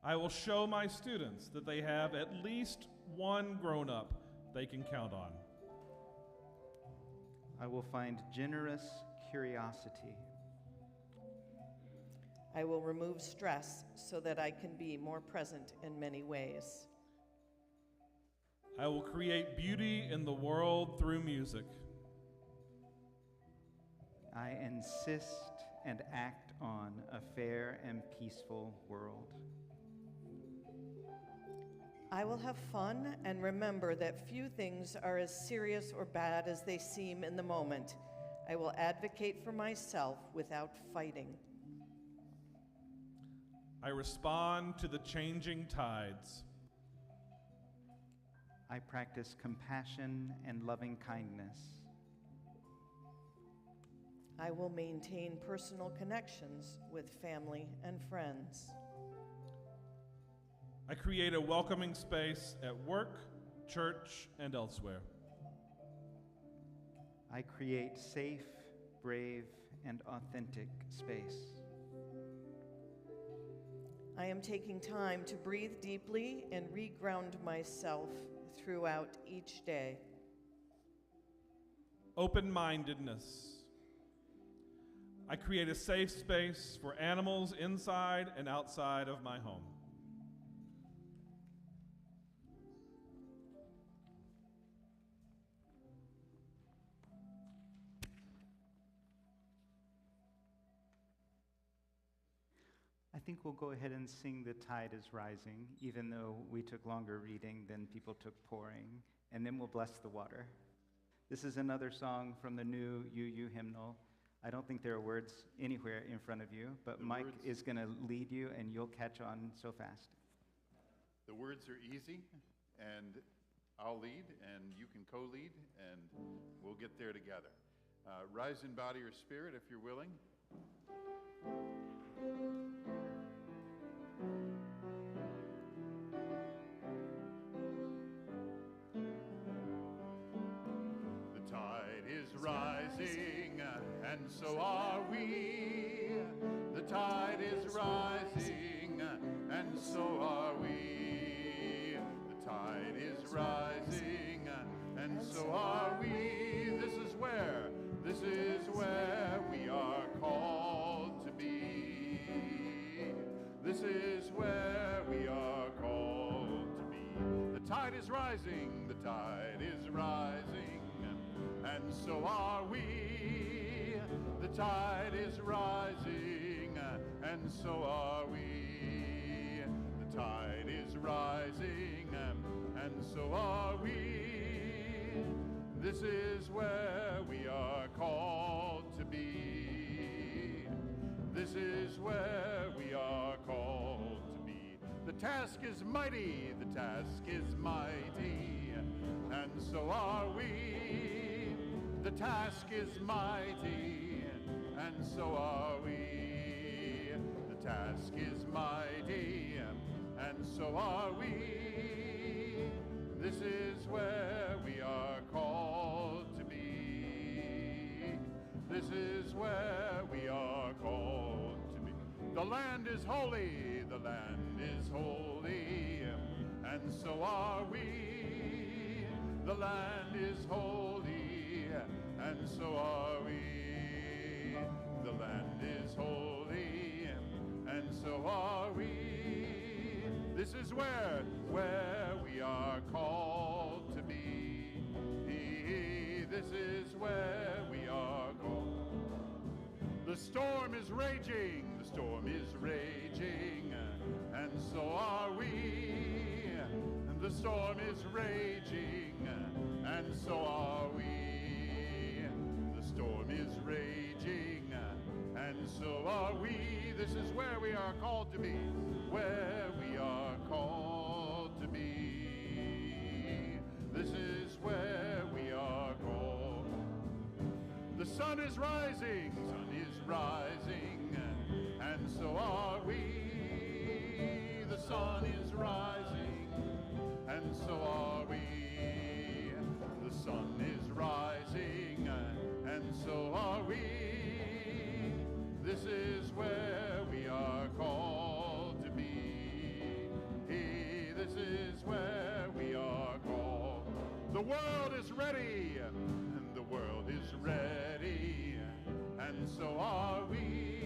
I will show my students that they have at least one grown-up they can count on. I will find generous curiosity. I will remove stress so that I can be more present in many ways. I will create beauty in the world through music. I insist and act on a fair and peaceful world. I will have fun and remember that few things are as serious or bad as they seem in the moment. I will advocate for myself without fighting. I respond to the changing tides. I practice compassion and loving kindness. I will maintain personal connections with family and friends. I create a welcoming space at work, church, and elsewhere. I create safe, brave, and authentic space. I am taking time to breathe deeply and reground myself throughout each day. Open-mindedness. I create a safe space for animals inside and outside of my home. I think we'll go ahead and sing The Tide is Rising, even though we took longer reading than people took pouring, and then we'll bless the water. This is another song from the new UU hymnal. I don't think there are words anywhere in front of you, but Mike is going to lead you, and you'll catch on so fast. The words are easy, and I'll lead, and you can co-lead, and we'll get there together. Rise in body or spirit if you're willing. The tide is rising, and so are we. The tide is rising, and so are we. The tide is rising, and so are we. This is where we are called to be. This is where we are called to be. The tide is rising, the tide is rising, and so are we. The tide is rising, and so are we. The tide is rising, and so are we. This is where we are called to be. This is where we are called to be. The task is mighty, the task is mighty, and so are we. The task is mighty, and so are we. The task is mighty, and so are we. This is where we are called to be. This is where we are called to be. The land is holy, the land is holy, and so are we. The land is holy, and so are we. The land is holy, and so are we. This is where we are called to be. This is where we are called. The storm is raging, the storm is raging, and so are we. And the storm is raging, and so are we. The storm is raging, and so are we. This is where we are called to be. Where we are called to be. This is where we are called. The sun is rising, and so are we. The sun is rising, and so are we. The sun is rising, and so are we. This is where we are called to be. This is where we are called. The world is ready, and the world is ready, and so are we.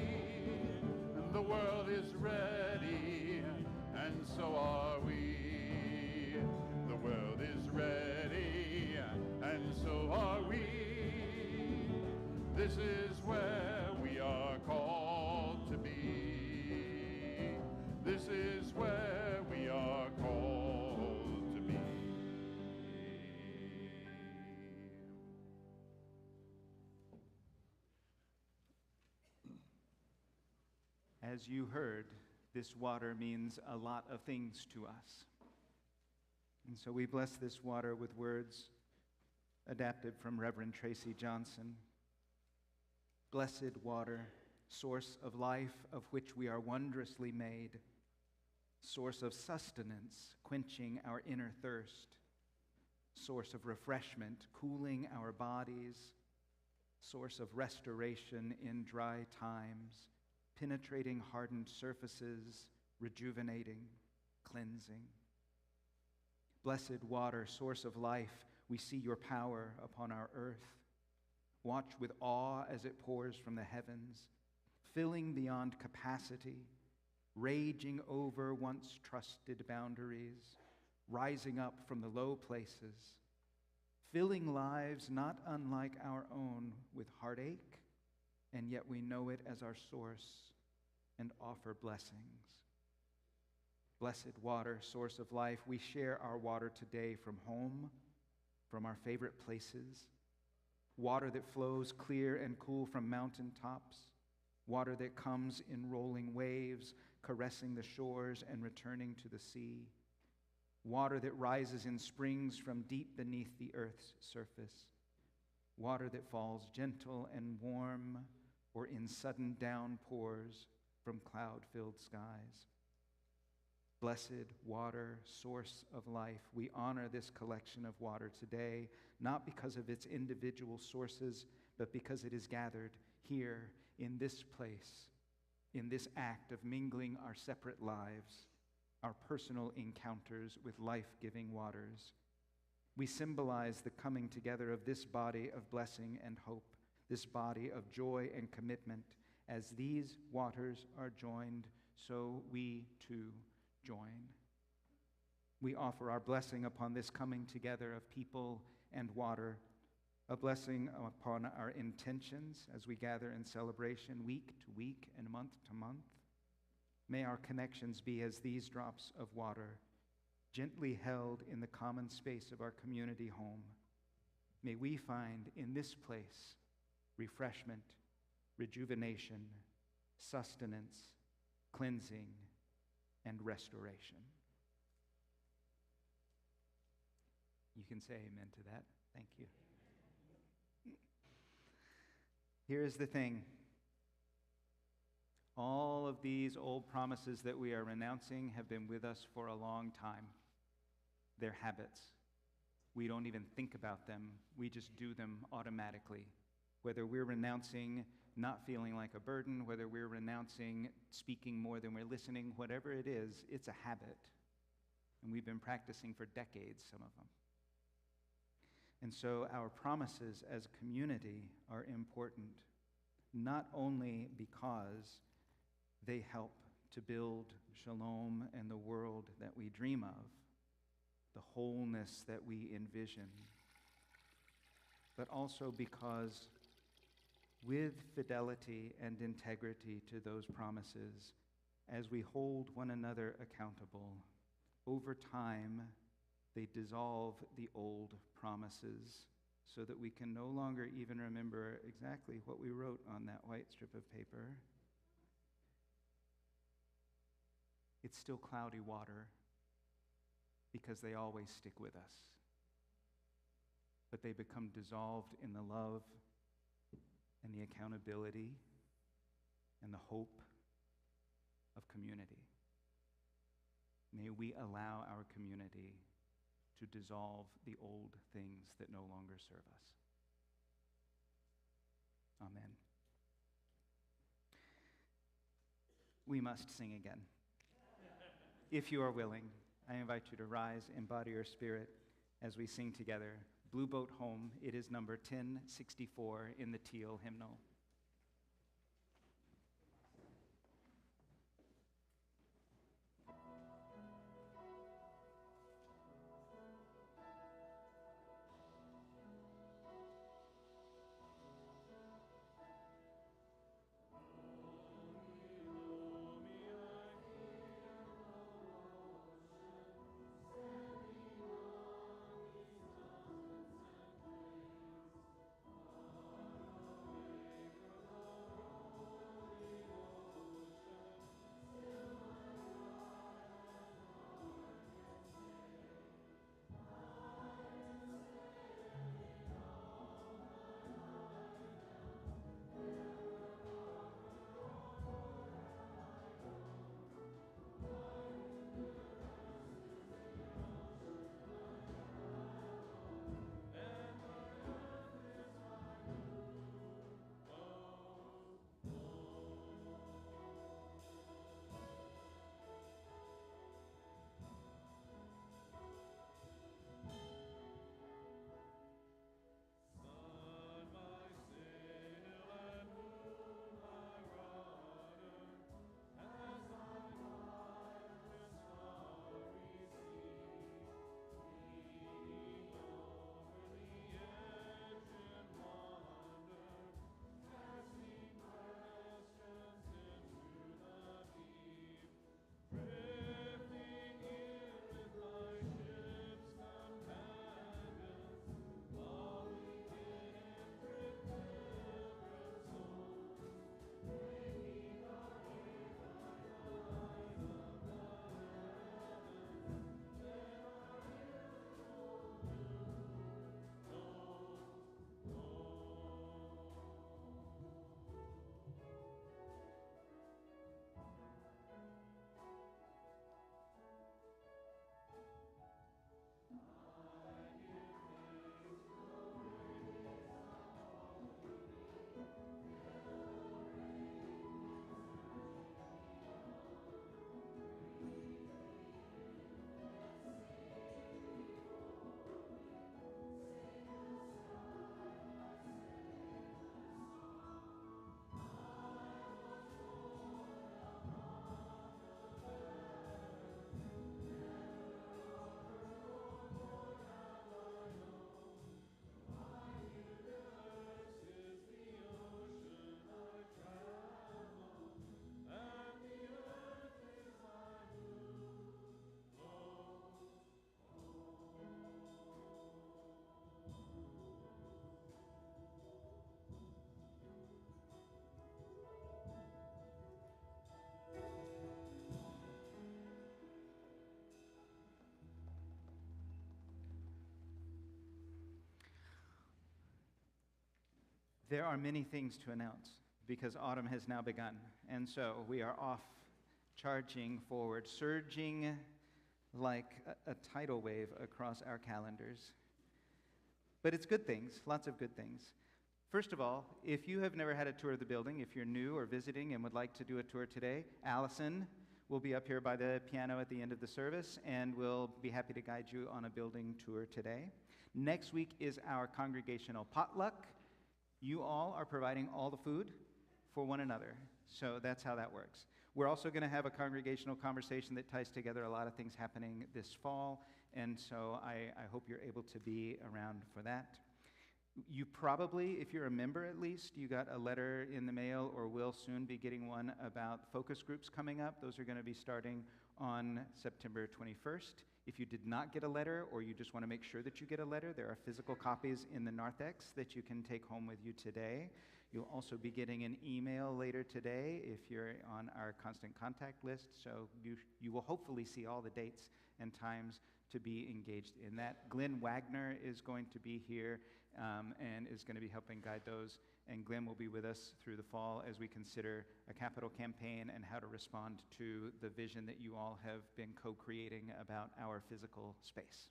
And the world is ready, and so are we. The world is ready, and so are we. This is where we are called to as you heard, this water means a lot of things to us. And so we bless this water with words adapted from Reverend Tracy Johnson. Blessed water, source of life of which we are wondrously made, source of sustenance, quenching our inner thirst, source of refreshment, cooling our bodies, source of restoration in dry times, penetrating hardened surfaces, rejuvenating, cleansing. Blessed water, source of life, we see your power upon our earth. Watch with awe as it pours from the heavens, filling beyond capacity, raging over once trusted boundaries, rising up from the low places, filling lives not unlike our own with heartache, and yet we know it as our source and offer blessings. Blessed water, source of life, we share our water today from home, from our favorite places, water that flows clear and cool from mountaintops, water that comes in rolling waves, caressing the shores and returning to the sea, water that rises in springs from deep beneath the earth's surface, water that falls gentle and warm or in sudden downpours from cloud-filled skies. Blessed water, source of life, we honor this collection of water today, not because of its individual sources, but because it is gathered here in this place, in this act of mingling our separate lives, our personal encounters with life-giving waters. We symbolize the coming together of this body of blessing and hope, this body of joy and commitment. As these waters are joined, so we too join. We offer our blessing upon this coming together of people and water, a blessing upon our intentions as we gather in celebration week to week and month to month. May our connections be as these drops of water, gently held in the common space of our community home. May we find in this place refreshment, rejuvenation, sustenance, cleansing, and restoration. You can say amen to that. Thank you. Here is the thing. All of these old promises that we are renouncing have been with us for a long time. They're habits. We don't even think about them. We just do them automatically. Whether we're renouncing not feeling like a burden, whether we're renouncing speaking more than we're listening, whatever it is, it's a habit. And we've been practicing for decades, some of them. And so our promises as a community are important, not only because they help to build shalom and the world that we dream of, the wholeness that we envision, but also because with fidelity and integrity to those promises, as we hold one another accountable, over time they dissolve the old promises so that we can no longer even remember exactly what we wrote on that white strip of paper. It's still cloudy water because they always stick with us. But they become dissolved in the love and the accountability and the hope of community. May we allow our community to dissolve the old things that no longer serve us. Amen. We must sing again. If you are willing, I invite you to rise, embody your spirit as we sing together. Blue Boat Home, it is number 1064 in the teal hymnal. There are many things to announce because autumn has now begun. And so we are off charging forward, surging like a tidal wave across our calendars. But it's good things, lots of good things. First of all, if you have never had a tour of the building, if you're new or visiting and would like to do a tour today, Allison will be up here by the piano at the end of the service, and we'll be happy to guide you on a building tour today. Next week is our congregational potluck. You all are providing all the food for one another, so that's how that works. We're also going to have a congregational conversation that ties together a lot of things happening this fall, and so I hope you're able to be around for that. You probably, if you're a member at least, you got a letter in the mail or will soon be getting one about focus groups coming up. Those are going to be starting on September 21st. If you did not get a letter or you just want to make sure that you get a letter, there are physical copies in the narthex that you can take home with you today. You'll also be getting an email later today if you're on our constant contact list, so you will hopefully see all the dates and times to be engaged in that. Glenn Wagner is going to be here and is going to be helping guide those. And Glenn will be with us through the fall as we consider a capital campaign and how to respond to the vision that you all have been co-creating about our physical space.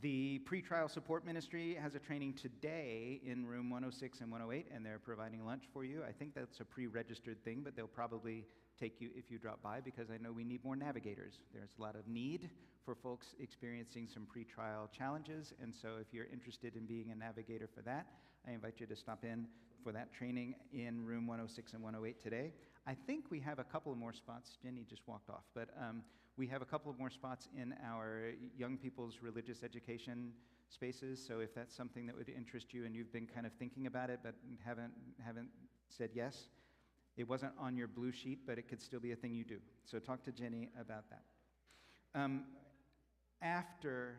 The pretrial support ministry has a training today in room 106 and 108, and they're providing lunch for you. I think that's a pre-registered thing, but they'll probably take you if you drop by, because I know we need more navigators. There's a lot of need for folks experiencing some pretrial challenges, and so if you're interested in being a navigator for that, I invite you to stop in for that training in room 106 and 108 today. I think we have a couple of more spots. Jenny just walked off, but we have a couple of more spots in our young people's religious education spaces, so if that's something that would interest you and you've been kind of thinking about it but haven't said yes, it wasn't on your blue sheet, but it could still be a thing you do. So talk to Jenny about that. After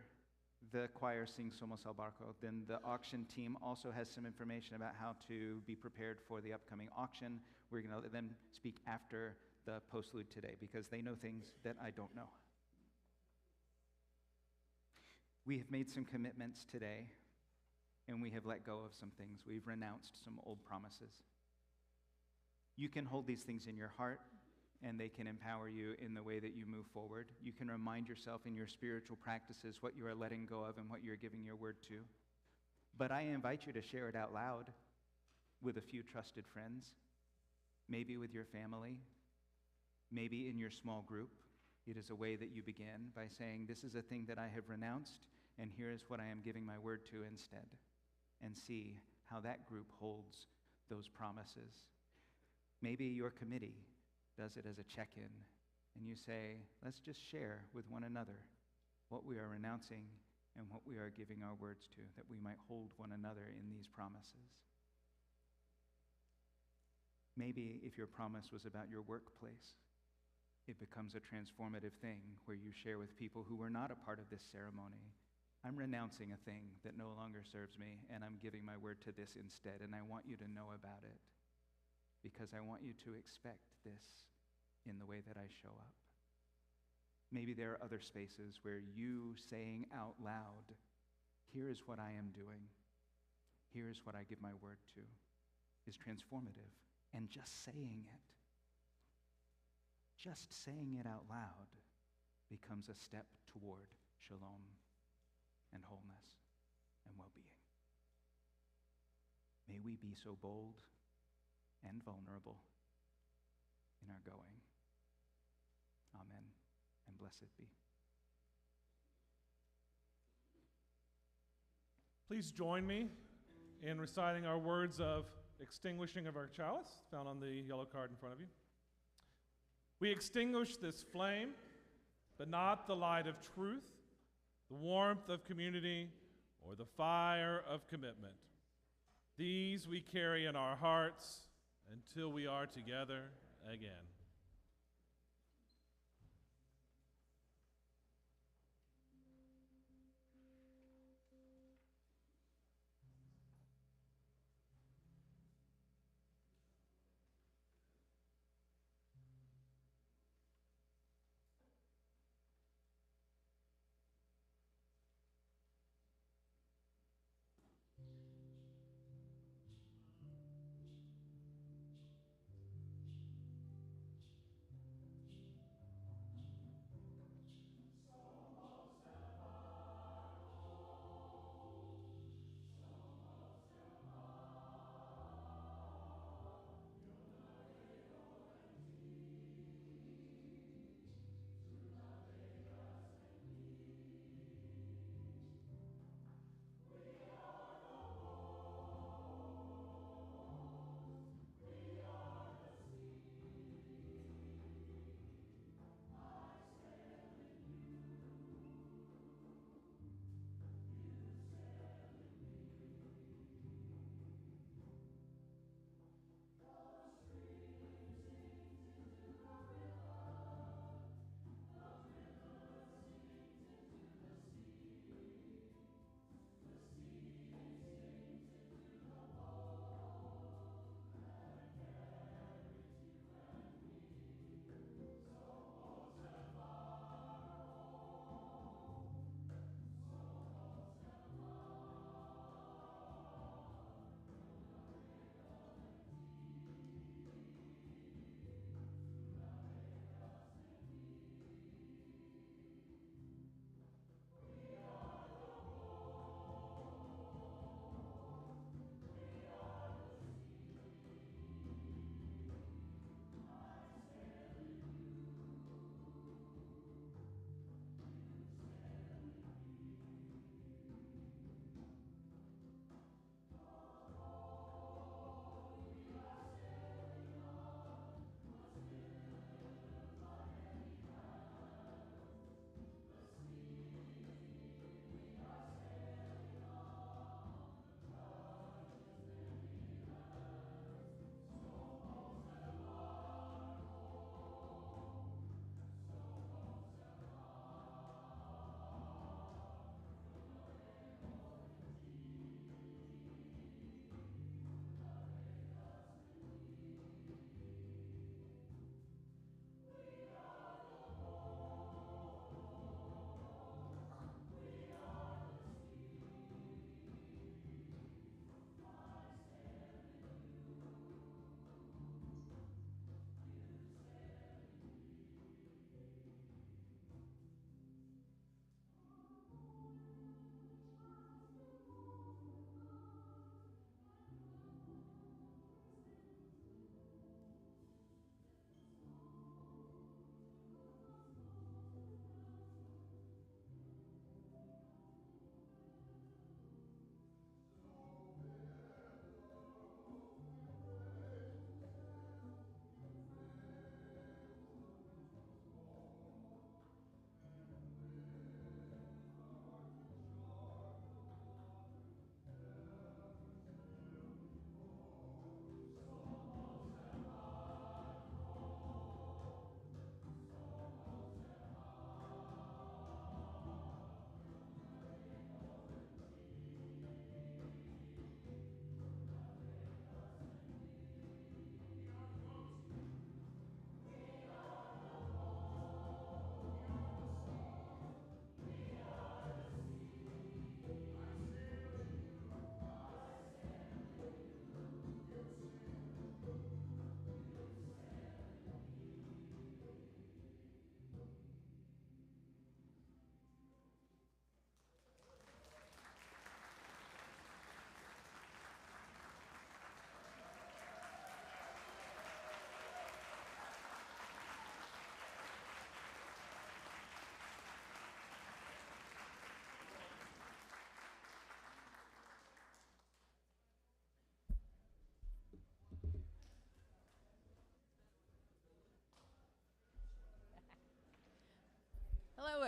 the choir sings Somos el Barco, then the auction team also has some information about how to be prepared for the upcoming auction. We're going to let them speak after the postlude today because they know things that I don't know. We have made some commitments today, and we have let go of some things. We've renounced some old promises. You can hold these things in your heart, and they can empower you in the way that you move forward. You can remind yourself in your spiritual practices what you are letting go of and what you're giving your word to. But I invite you to share it out loud with a few trusted friends, maybe with your family, maybe in your small group. It is a way that you begin by saying, this is a thing that I have renounced, and here is what I am giving my word to instead, and see how that group holds those promises. Maybe your committee does it as a check-in, and you say, let's just share with one another what we are renouncing and what we are giving our words to, that we might hold one another in these promises. Maybe if your promise was about your workplace, it becomes a transformative thing where you share with people who were not a part of this ceremony, I'm renouncing a thing that no longer serves me, and I'm giving my word to this instead, and I want you to know about it, because I want you to expect this in the way that I show up. Maybe there are other spaces where you saying out loud, here is what I am doing, here is what I give my word to, is transformative. And just saying it out loud becomes a step toward shalom and wholeness and well-being. May we be so bold and vulnerable in our going. Amen, and blessed be. Please join me in reciting our words of extinguishing of our chalice, found on the yellow card in front of you. We extinguish this flame, but not the light of truth, the warmth of community, or the fire of commitment. These we carry in our hearts until we are together again.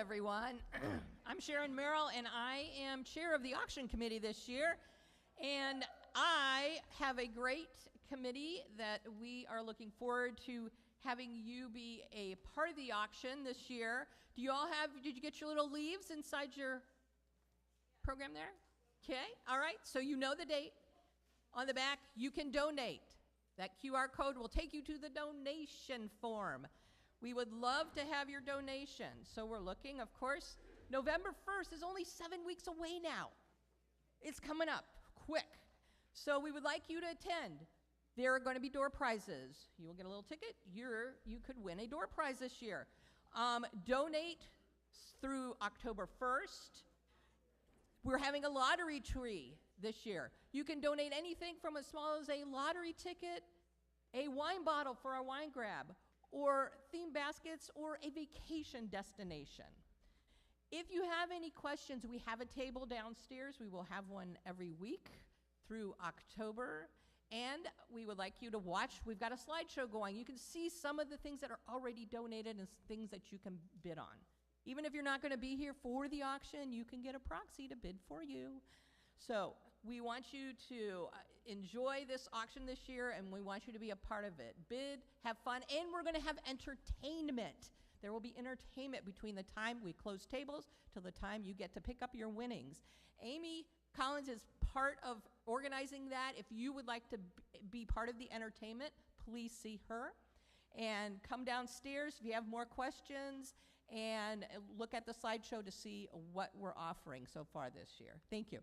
everyone. I'm Sharon Merrill, and I am chair of the auction committee this year. And I have a great committee that we are looking forward to having you be a part of the auction this year. Did you get your little leaves inside your program there? Okay, all right, so you know the date. On the back, you can donate. That QR code will take you to the donation form. We would love to have your donation. So we're looking, of course, November 1st is only 7 weeks away now. It's coming up quick. So we would like you to attend. There are going to be door prizes. You will get a little ticket. You could win a door prize this year. Donate through October 1st. We're having a lottery tree this year. You can donate anything from as small as a lottery ticket, a wine bottle for our wine grab, or theme baskets, or a vacation destination. If you have any questions, we have a table downstairs. We will have one every week through October. And we would like you to watch. We've got a slideshow going. You can see some of the things that are already donated and things that you can bid on. Even if you're not going to be here for the auction, you can get a proxy to bid for you. So we want you to enjoy this auction this year, and we want you to be a part of it. Bid, have fun, and we're going to have entertainment. There will be entertainment between the time we close tables till the time you get to pick up your winnings. Amy Collins is part of organizing that. If you would like to be part of the entertainment, please see her. And come downstairs if you have more questions, and look at the slideshow to see what we're offering so far this year. Thank you.